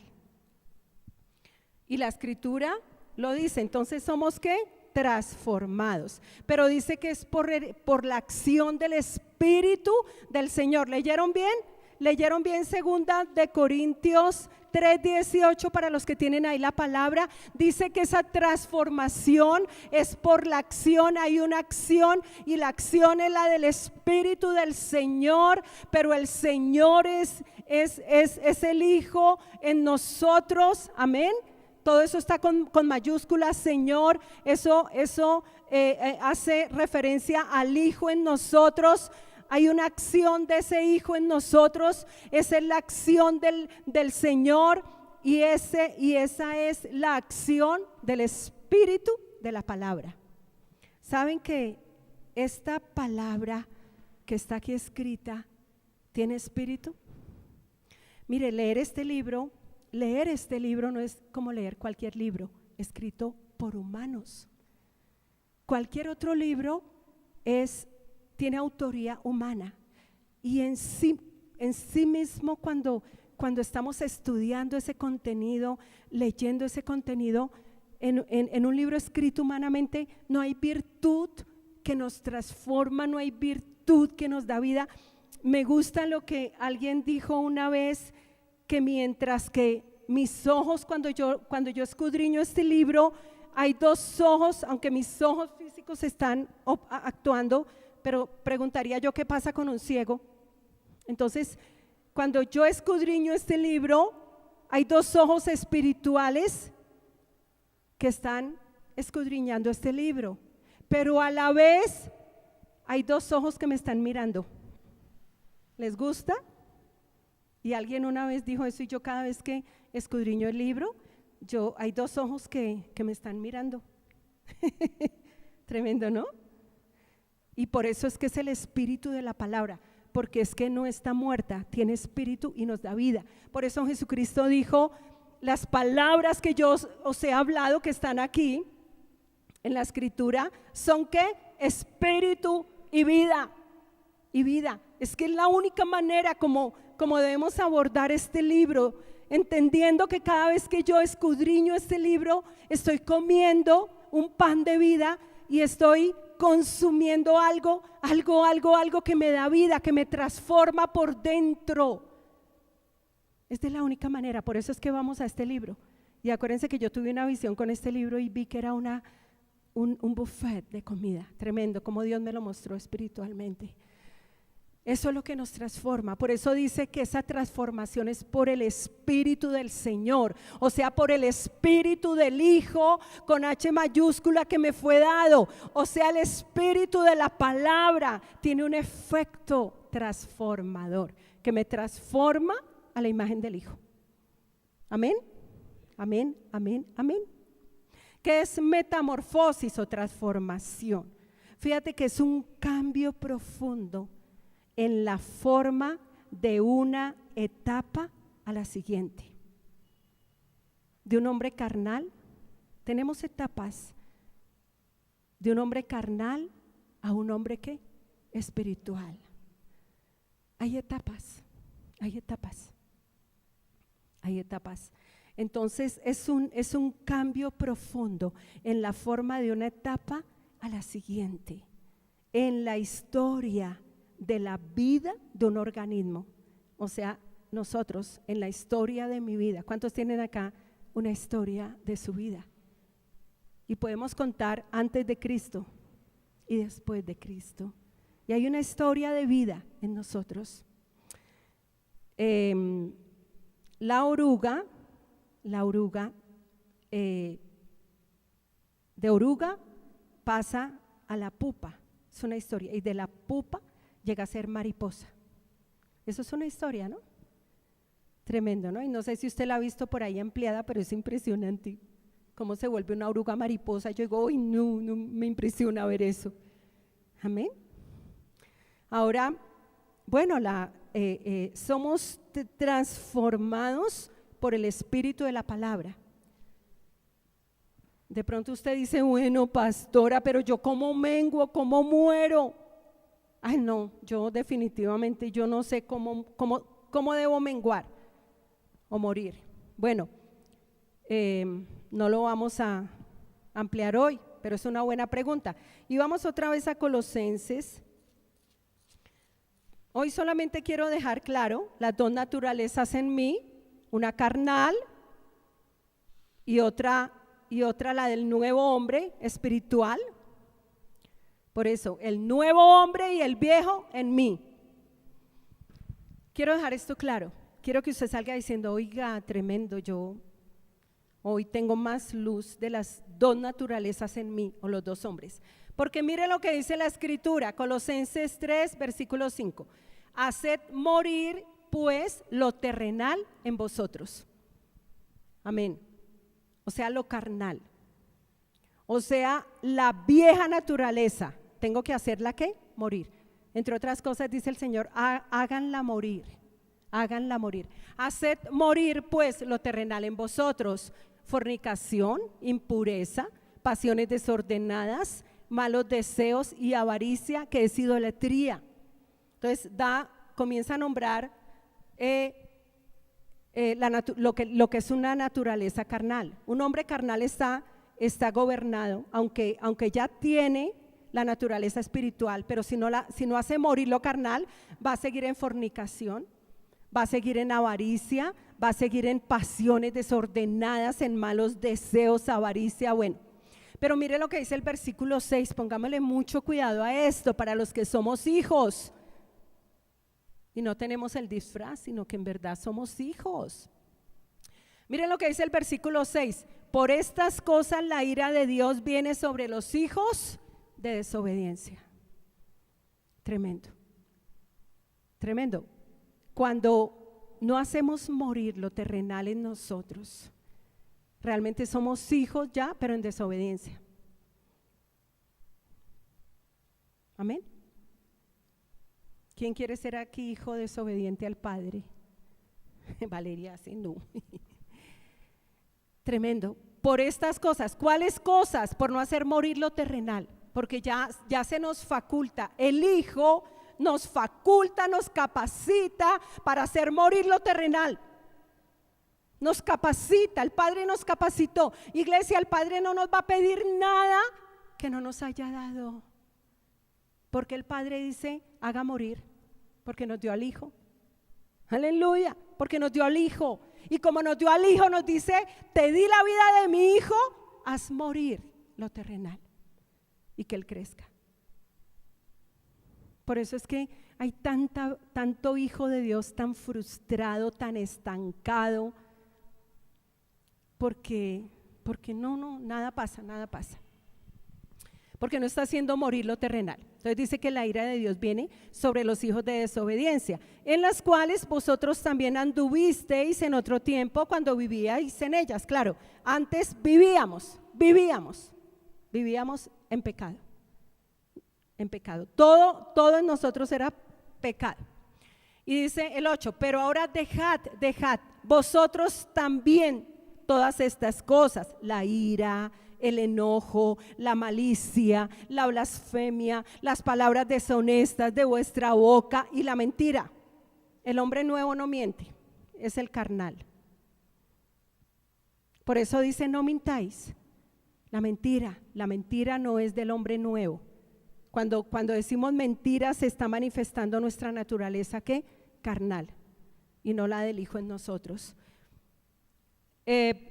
Y la Escritura lo dice, entonces somos ¿qué? Transformados. Pero dice que es por la acción del Espíritu del Señor. ¿Leyeron bien? ¿Leyeron bien 2 Corintios 3:18 para los que tienen ahí la palabra? Dice que esa transformación es por la acción, hay una acción y la acción es la del Espíritu del Señor, pero el Señor es el Hijo en nosotros, amén. Todo eso está con mayúsculas, Señor, eso hace referencia al Hijo en nosotros. Hay una acción de ese Hijo en nosotros, esa es la acción del Señor y esa es la acción del Espíritu de la palabra. ¿Saben que esta palabra que está aquí escrita tiene espíritu? Mire, leer este libro no es como leer cualquier libro escrito por humanos. Cualquier otro libro tiene autoría humana y en sí mismo cuando estamos estudiando ese contenido, leyendo ese contenido en un libro escrito humanamente, no hay virtud que nos transforma, no hay virtud que nos da vida. Me gusta lo que alguien dijo una vez, que mientras que mis ojos, cuando yo escudriño este libro, hay dos ojos, aunque mis ojos físicos están actuando, pero preguntaría yo qué pasa con un ciego. Entonces, cuando yo escudriño este libro, hay dos ojos espirituales que están escudriñando este libro, pero a la vez hay dos ojos que me están mirando. ¿Les gusta? Y alguien una vez dijo eso y yo cada vez que escudriño el libro, hay dos ojos que me están mirando. Tremendo, ¿no? Y por eso es que es el espíritu de la palabra, porque es que no está muerta, tiene espíritu y nos da vida. Por eso Jesucristo dijo, las palabras que yo os he hablado, que están aquí en la Escritura, son ¿qué? Espíritu y vida. Y vida. Es que es la única manera como debemos abordar este libro, entendiendo que cada vez que yo escudriño este libro, estoy comiendo un pan de vida y estoy consumiendo algo que me da vida, que me transforma por dentro. Esta es la única manera, por eso es que vamos a este libro. Y acuérdense que yo tuve una visión con este libro y vi que era un buffet de comida, tremendo, como Dios me lo mostró espiritualmente. Eso es lo que nos transforma. Por eso dice que esa transformación es por el Espíritu del Señor, o sea, por el Espíritu del Hijo con H mayúscula que me fue dado. O sea, el Espíritu de la palabra tiene un efecto transformador que me transforma a la imagen del Hijo. Amén, amén, amén, amén. ¿Qué es metamorfosis o transformación? Fíjate que es un cambio profundo en la forma de una etapa a la siguiente. De un hombre carnal, tenemos etapas, de un hombre carnal a un hombre ¿qué? Espiritual. Hay etapas, hay etapas, hay etapas. Entonces es un cambio profundo en la forma de una etapa a la siguiente, en la historia de la vida de un organismo. O sea, nosotros en la historia de mi vida, ¿cuántos tienen acá una historia de su vida? Y podemos contar antes de Cristo y después de Cristo. Y hay una historia de vida en nosotros. La oruga, de oruga pasa a la pupa, es una historia, y de la pupa llega a ser mariposa. Eso es una historia, ¿no? Tremendo, ¿no? Y no sé si usted la ha visto por ahí ampliada, pero es impresionante cómo se vuelve una oruga mariposa. Yo digo, uy, no me impresiona ver eso. Amén. Ahora, bueno, somos transformados por el Espíritu de la palabra. De pronto usted dice, bueno, pastora, pero yo cómo menguo, cómo muero. Ay, no, yo definitivamente yo no sé cómo debo menguar o morir. Bueno, no lo vamos a ampliar hoy, pero es una buena pregunta. Y vamos otra vez a Colosenses. Hoy solamente quiero dejar claro las dos naturalezas en mí, una carnal y otra la del nuevo hombre espiritual. Por eso, el nuevo hombre y el viejo en mí. Quiero dejar esto claro. Quiero que usted salga diciendo, oiga, tremendo, yo hoy tengo más luz de las dos naturalezas en mí, o los dos hombres. Porque mire lo que dice la Escritura, Colosenses 3, versículo 5. Haced morir pues lo terrenal en vosotros. Amén. O sea, lo carnal. O sea, la vieja naturaleza. Tengo que hacerla, ¿qué? Morir. Entre otras cosas dice el Señor, háganla morir. Háganla morir. Haced morir pues lo terrenal en vosotros. Fornicación, impureza, pasiones desordenadas, malos deseos y avaricia, que es idolatría. Entonces comienza a nombrar lo que es una naturaleza carnal. Un hombre carnal está gobernado, aunque ya tiene la naturaleza espiritual, pero si no hace morir lo carnal, va a seguir en fornicación, va a seguir en avaricia, va a seguir en pasiones desordenadas, en malos deseos, avaricia, bueno. Pero mire lo que dice el versículo 6, pongámosle mucho cuidado a esto para los que somos hijos y no tenemos el disfraz, sino que en verdad somos hijos. Miren lo que dice el versículo 6, por estas cosas la ira de Dios viene sobre los hijos de desobediencia. Tremendo, tremendo. Cuando no hacemos morir lo terrenal en nosotros, realmente somos hijos ya, pero en desobediencia. Amén. ¿Quién quiere ser aquí hijo desobediente al Padre? Valeria, sí, no. Tremendo. Por estas cosas, ¿cuáles cosas? Por no hacer morir lo terrenal, porque ya se nos faculta, el Hijo nos faculta, nos capacita para hacer morir lo terrenal. Nos capacita, el Padre nos capacitó. Iglesia, el Padre no nos va a pedir nada que no nos haya dado, porque el Padre dice, haga morir, porque nos dio al Hijo. Aleluya, porque nos dio al Hijo. Y como nos dio al Hijo, nos dice, te di la vida de mi Hijo, haz morir lo terrenal y que Él crezca. Por eso es que hay tanto hijo de Dios tan frustrado, tan estancado, porque nada pasa. Porque no está haciendo morir lo terrenal. Entonces dice que la ira de Dios viene sobre los hijos de desobediencia, en las cuales vosotros también anduvisteis en otro tiempo cuando vivíais en ellas. Claro, antes vivíamos en pecado. En pecado. Todo en nosotros era pecado. Y dice el 8, pero ahora dejad vosotros también todas estas cosas, la ira, el enojo, la malicia, la blasfemia, las palabras deshonestas de vuestra boca y la mentira. El hombre nuevo no miente, es el carnal. Por eso dice, no mintáis. La mentira no es del hombre nuevo. Cuando decimos mentiras, se está manifestando nuestra naturaleza, ¿qué? Carnal, y no la del Hijo en nosotros.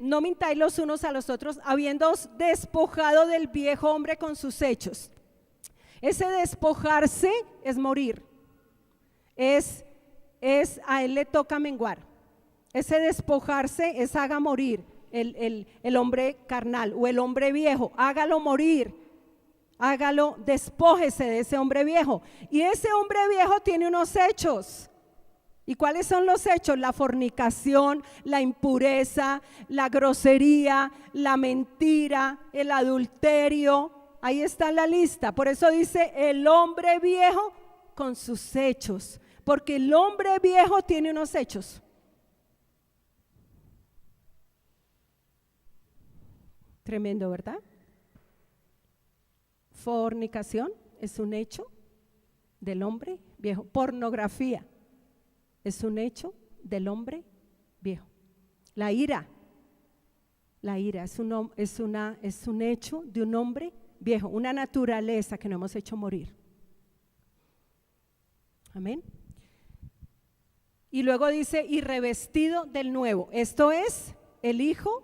No mintáis los unos a los otros, habiéndoos despojado del viejo hombre con sus hechos. Ese despojarse es morir, a él le toca menguar. Ese despojarse es haga morir el hombre carnal o el hombre viejo, hágalo morir, despójese de ese hombre viejo. Y ese hombre viejo tiene unos hechos. ¿Y cuáles son los hechos? La fornicación, la impureza, la grosería, la mentira, el adulterio. Ahí está la lista. Por eso dice el hombre viejo con sus hechos, porque el hombre viejo tiene unos hechos. Tremendo, ¿verdad? Fornicación es un hecho del hombre viejo. Pornografía es un hecho del hombre viejo. La ira es un hecho de un hombre viejo, una naturaleza que no hemos hecho morir. Amén. Y luego dice, y revestido del nuevo. Esto es el Hijo,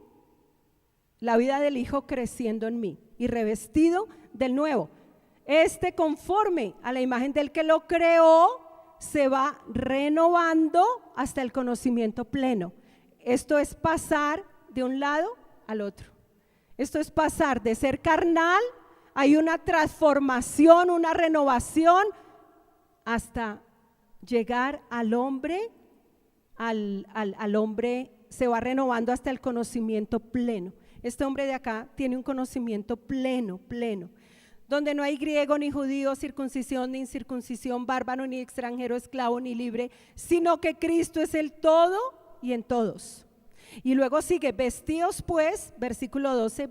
la vida del Hijo creciendo en mí. Y revestido del nuevo. Conforme a la imagen del que lo creó, se va renovando hasta el conocimiento pleno. Esto es pasar de un lado al otro. Esto es pasar de ser carnal, hay una transformación, una renovación, hasta llegar al hombre, al hombre se va renovando hasta el conocimiento pleno. Este hombre de acá tiene un conocimiento pleno, donde no hay griego ni judío, circuncisión ni incircuncisión, bárbaro ni extranjero, esclavo ni libre, sino que Cristo es el todo y en todos. Y luego sigue, vestidos pues, versículo 12,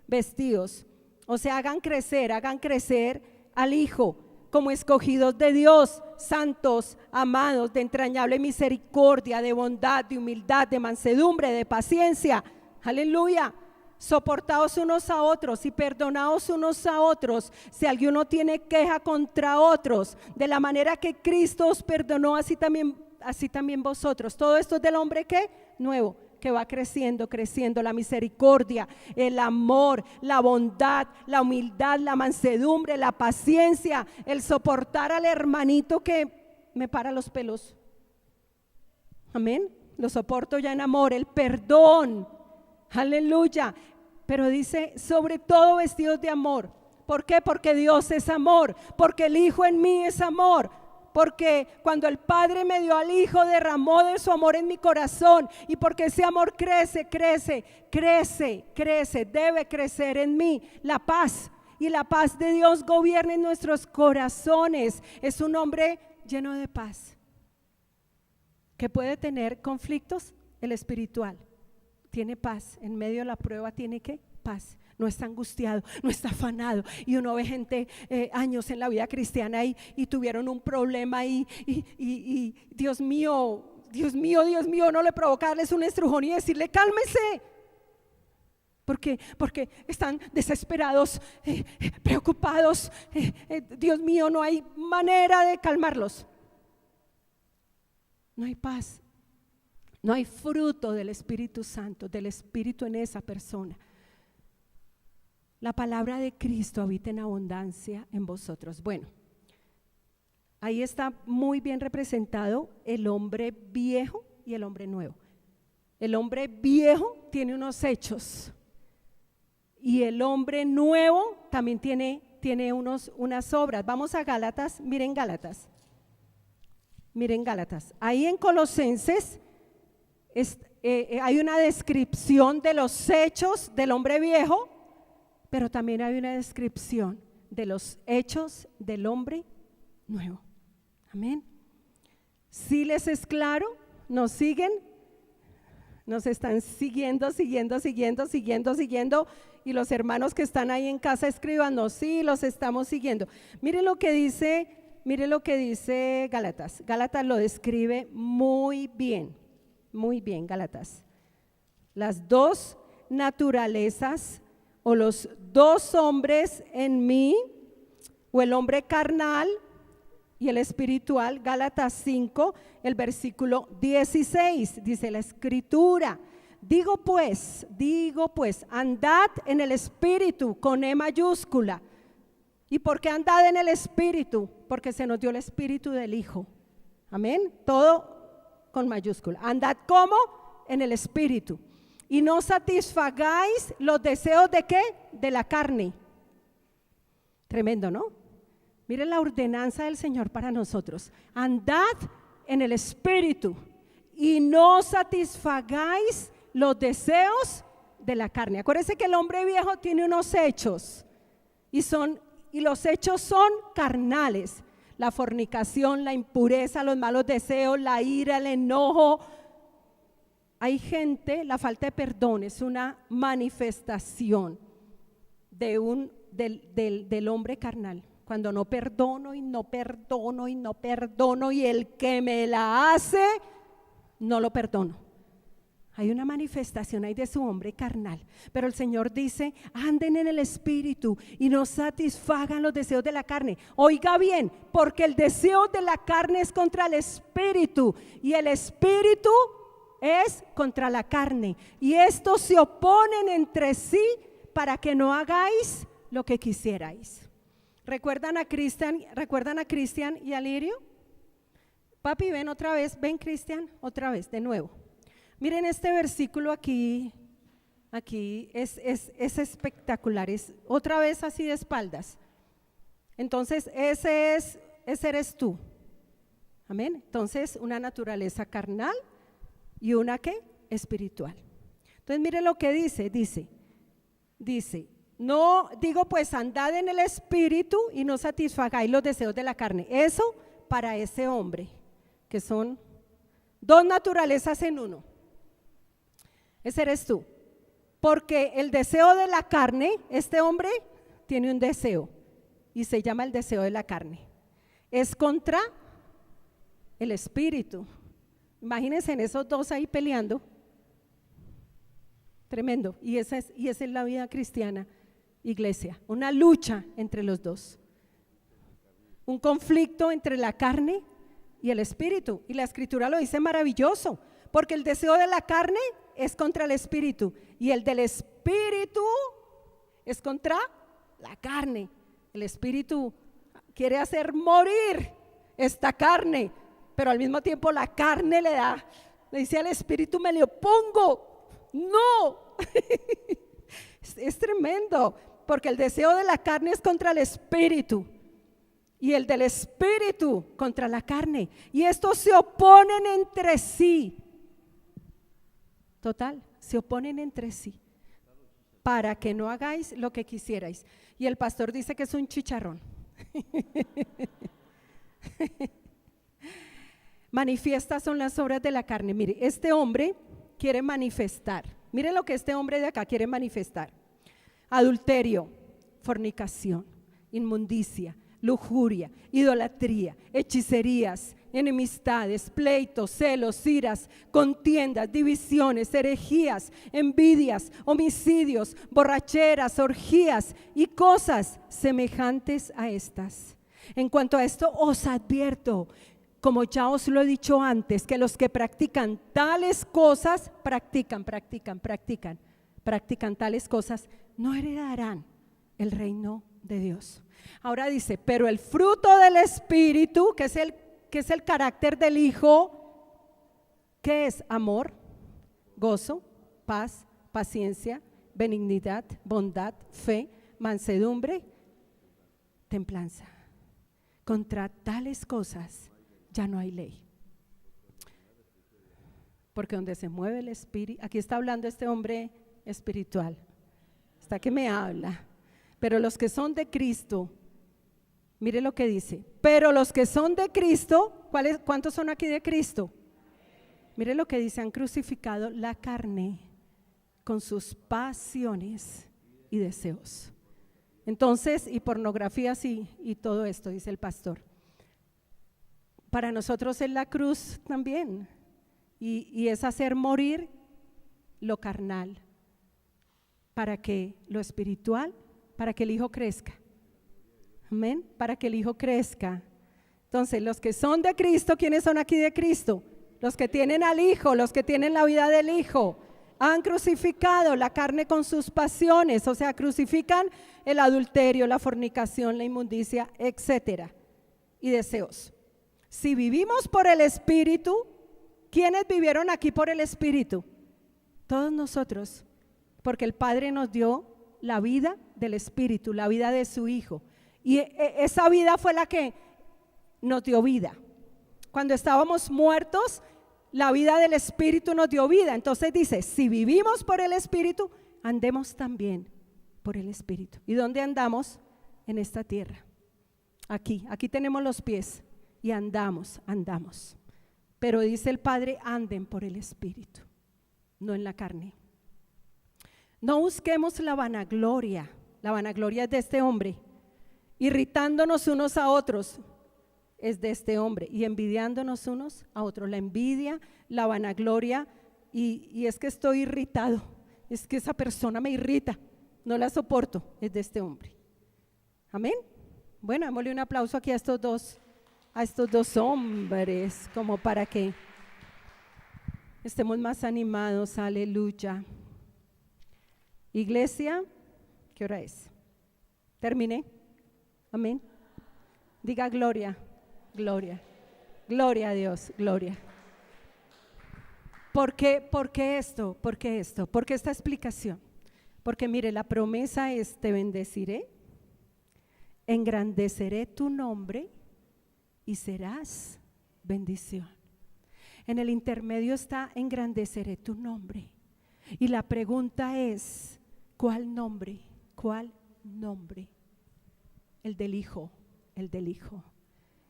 vestidos, o sea, hagan crecer al Hijo como escogidos de Dios, santos, amados, de entrañable misericordia, de bondad, de humildad, de mansedumbre, de paciencia. Aleluya. Soportaos unos a otros y perdonaos unos a otros si alguno tiene queja contra otros, de la manera que Cristo os perdonó, así también vosotros. Todo esto es del hombre ¿qué? Nuevo, que va creciendo, la misericordia, el amor, la bondad, la humildad, la mansedumbre, la paciencia, el soportar al hermanito que me para los pelos. Amén. Lo soporto ya en amor, el perdón. Aleluya. Pero dice, sobre todo vestidos de amor. ¿Por qué? Porque Dios es amor, porque el Hijo en mí es amor, porque cuando el Padre me dio al Hijo derramó de su amor en mi corazón, y porque ese amor crece, debe crecer en mí la paz, y la paz de Dios gobierna en nuestros corazones. Es un hombre lleno de paz, que puede tener conflictos, el espiritual tiene paz, en medio de la prueba tiene ¿qué? Paz. No está angustiado, no está afanado. Y uno ve gente años en la vida cristiana y tuvieron un problema y Dios mío, no le provoca darles un estrujón y decirle cálmese. Porque están desesperados, preocupados. Dios mío, no hay manera de calmarlos. No hay paz. No hay fruto del Espíritu Santo, del Espíritu en esa persona. La palabra de Cristo habita en abundancia en vosotros. Bueno, ahí está muy bien representado el hombre viejo y el hombre nuevo. El hombre viejo tiene unos hechos y el hombre nuevo también tiene unas obras. Vamos a Gálatas, miren Gálatas. Ahí en Colosenses hay una descripción de los hechos del hombre viejo, pero también hay una descripción de los hechos del hombre nuevo. Amén. ¿Sí les es claro? ¿Nos siguen? Nos están siguiendo, y los hermanos que están ahí en casa escríbanos, sí, los estamos siguiendo. Mire lo que dice Gálatas. Gálatas lo describe muy bien, Gálatas. Las dos naturalezas o los dos hombres en mí, o el hombre carnal y el espiritual. Gálatas 5, el versículo 16, dice la escritura: digo pues, andad en el espíritu, con E mayúscula. ¿Y por qué andad en el espíritu? Porque se nos dio el espíritu del Hijo. Amén, todo con mayúscula. Andad ¿cómo? En el espíritu. Y no satisfagáis los deseos ¿de qué? De la carne. Tremendo, ¿no? Miren la ordenanza del Señor para nosotros: andad en el espíritu y no satisfagáis los deseos de la carne. Acuérdense que el hombre viejo tiene unos hechos y los hechos son carnales: la fornicación, la impureza, los malos deseos, la ira, el enojo, hay gente, la falta de perdón es una manifestación del hombre carnal. Cuando no perdono y no perdono y no perdono, y el que me la hace, no lo perdono. Hay una manifestación ahí de su hombre carnal. Pero el Señor dice: anden en el Espíritu y no satisfagan los deseos de la carne. Oiga bien, porque el deseo de la carne es contra el Espíritu, y el Espíritu es contra la carne, y estos se oponen entre sí para que no hagáis lo que quisierais. ¿Recuerdan a Cristian y a Lirio? Papi, ven otra vez, ven Cristian, otra vez, de nuevo. Miren este versículo aquí es espectacular, es otra vez así de espaldas. Entonces ese eres tú, amén. Entonces una naturaleza carnal y una ¿qué? Espiritual. Entonces mire lo que dice, no digo pues andad en el Espíritu y no satisfagáis los deseos de la carne. Eso para ese hombre, que son dos naturalezas en uno. Ese eres tú, porque el deseo de la carne, este hombre tiene un deseo y se llama el deseo de la carne, es contra el Espíritu. Imagínense en esos dos ahí peleando, tremendo. Y esa es la vida cristiana, iglesia, una lucha entre los dos, un conflicto entre la carne y el Espíritu. Y la Escritura lo dice maravilloso, porque el deseo de la carne es contra el Espíritu y el del Espíritu es contra la carne. El Espíritu quiere hacer morir esta carne, pero al mismo tiempo la carne le dice al Espíritu: me le opongo, no. Es tremendo, porque el deseo de la carne es contra el Espíritu y el del Espíritu contra la carne, y estos se oponen entre sí. Total, se oponen entre sí para que no hagáis lo que quisierais. Y el pastor dice que es un chicharrón. Manifiestas son las obras de la carne. Mire, este hombre quiere manifestar. Mire lo que este hombre de acá quiere manifestar: adulterio, fornicación, inmundicia, lujuria, idolatría, hechicerías, enemistades, pleitos, celos, iras, contiendas, divisiones, herejías, envidias, homicidios, borracheras, orgías y cosas semejantes a estas. En cuanto a esto os advierto, como ya os lo he dicho antes, que los que practican tales cosas, practican tales cosas, no heredarán el reino de Dios. Ahora dice: pero el fruto del Espíritu, que es el carácter del Hijo, ¿qué es? Amor, gozo, paz, paciencia, benignidad, bondad, fe, mansedumbre, templanza. Contra tales cosas ya no hay ley. Porque donde se mueve el Espíritu, aquí está hablando este hombre espiritual, hasta que me habla. Pero los que son de Cristo, mire lo que dice: pero los que son de Cristo, ¿cuántos son aquí de Cristo? Mire lo que dice: han crucificado la carne con sus pasiones y deseos. Entonces, y pornografías y todo esto, dice el pastor. Para nosotros es la cruz también, y es hacer morir lo carnal para que lo espiritual, para que el Hijo crezca. Amén, para que el Hijo crezca. Entonces, los que son de Cristo, ¿quiénes son aquí de Cristo? Los que tienen al Hijo, los que tienen la vida del Hijo. Han crucificado la carne con sus pasiones, o sea, crucifican el adulterio, la fornicación, la inmundicia, etcétera, y deseos. Si vivimos por el Espíritu, ¿quiénes vivieron aquí por el Espíritu? Todos nosotros, porque el Padre nos dio la vida del Espíritu, la vida de su Hijo, y esa vida fue la que nos dio vida. Cuando estábamos muertos, la vida del Espíritu nos dio vida. Entonces dice: si vivimos por el Espíritu, andemos también por el Espíritu. ¿Y dónde andamos? En esta tierra. Aquí tenemos los pies y andamos. Pero dice el Padre: anden por el Espíritu. no en la carne. No busquemos la vanagloria es de este hombre, irritándonos unos a otros, es de este hombre, y envidiándonos unos a otros. La envidia, la vanagloria, y es que estoy irritado, es que esa persona me irrita, no la soporto, es de este hombre. Amén. Bueno, démosle un aplauso aquí a estos dos hombres, como para que estemos más animados. Aleluya. Iglesia, ¿qué hora es? Terminé. Amén. Diga gloria, gloria, gloria a Dios, gloria. ¿Por qué esto? ¿Por qué esto? ¿Por qué esta explicación? Porque mire, la promesa es: te bendeciré, engrandeceré tu nombre y serás bendición. En el intermedio está engrandeceré tu nombre. Y la pregunta es: ¿cuál nombre? ¿Cuál nombre? El del Hijo, el del Hijo.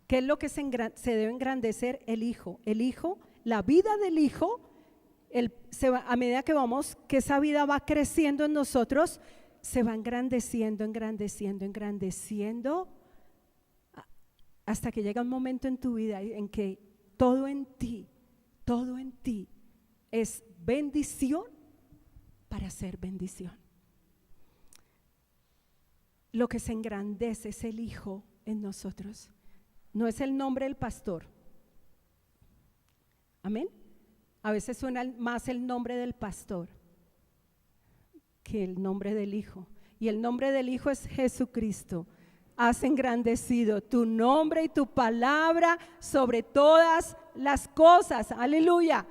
¿Qué es lo que se debe engrandecer? El Hijo. El Hijo, la vida del Hijo, a medida que esa vida va creciendo en nosotros, se va engrandeciendo, hasta que llega un momento en tu vida en que todo en ti es bendición para ser bendición. Lo que se engrandece es el Hijo en nosotros, no es el nombre del pastor. Amén. A veces suena más el nombre del pastor que el nombre del Hijo, y el nombre del Hijo es Jesucristo. Has engrandecido tu nombre y tu palabra sobre todas las cosas. Aleluya.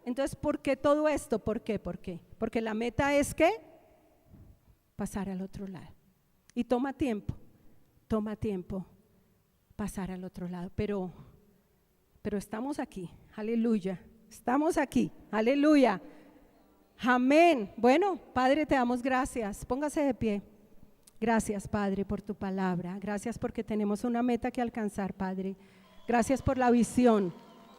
Entonces, ¿por qué todo esto? ¿Por qué? Porque la meta es que pasar al otro lado. Y toma tiempo pasar al otro lado, pero estamos aquí. Aleluya. Estamos aquí. Aleluya. Amén. Bueno, Padre, te damos gracias. Póngase de pie. Gracias, Padre, por tu palabra. Gracias porque tenemos una meta que alcanzar, Padre. Gracias por la visión,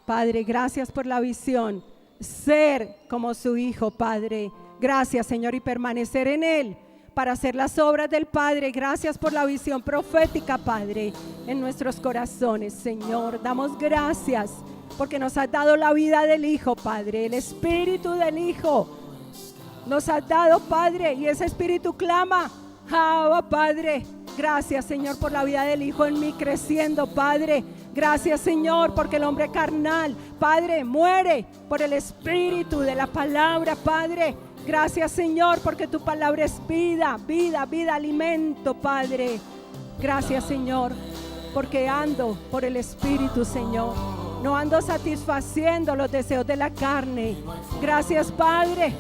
Padre. Gracias por la visión. Ser como su Hijo, Padre. Gracias, Señor, y permanecer en Él para hacer las obras del Padre. Gracias por la visión profética, Padre, en nuestros corazones, Señor. Damos gracias porque nos has dado la vida del Hijo, Padre. El Espíritu del Hijo nos has dado, Padre, y ese Espíritu clama: Abba, Padre. Gracias, Señor, por la vida del Hijo en mí creciendo, Padre. Gracias, Señor, porque el hombre carnal, Padre, muere por el Espíritu de la palabra, Padre. Gracias, Señor, porque tu palabra es vida, vida, vida, alimento, Padre. Gracias, Señor, porque ando por el Espíritu, Señor. No ando satisfaciendo los deseos de la carne. Gracias, Padre,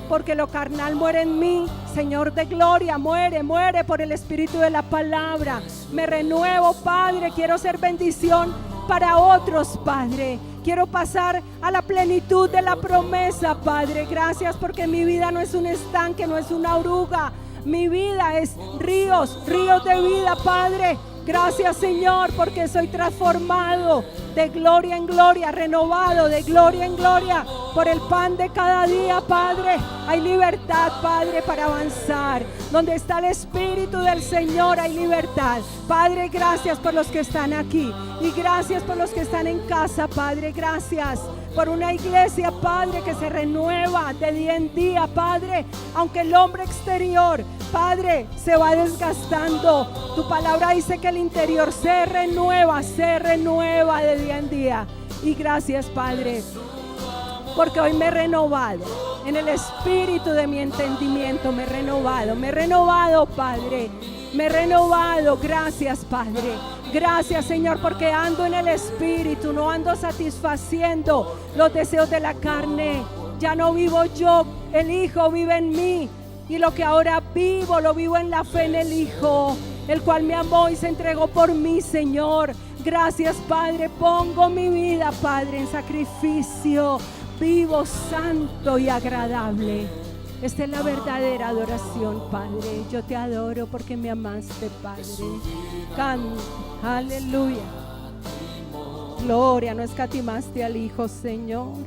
porque lo carnal muere en mí, Señor de gloria, muere por el Espíritu de la palabra. Me renuevo, Padre, quiero ser bendición para otros, Padre. Quiero pasar a la plenitud de la promesa, Padre. Gracias porque mi vida no es un estanque, no es una oruga. Mi vida es ríos de vida, Padre. Gracias, Señor, porque soy transformado de gloria en gloria, renovado de gloria en gloria por el pan de cada día, Padre. Hay libertad, Padre, para avanzar. Donde está el Espíritu del Señor hay libertad. Padre, gracias por los que están aquí y gracias por los que están en casa, Padre. Gracias por una iglesia, Padre, que se renueva de día en día, Padre. Aunque el hombre exterior, Padre, se va desgastando, tu palabra dice que el interior se renueva de día en día. Y gracias, Padre, porque hoy me he renovado en el espíritu de mi entendimiento. Me he renovado, Padre. Me he renovado. Gracias, Padre. Gracias, Señor, porque ando en el Espíritu, no ando satisfaciendo los deseos de la carne. Ya no vivo yo, el Hijo vive en mí. Y lo que ahora vivo, lo vivo en la fe en el Hijo, el cual me amó y se entregó por mí, Señor. Gracias, Padre. Pongo mi vida, Padre, en sacrificio vivo, santo y agradable. Esta es la verdadera adoración, Padre. Yo te adoro porque me amaste, Padre. Canta, aleluya. Gloria, no escatimaste al Hijo, Señor.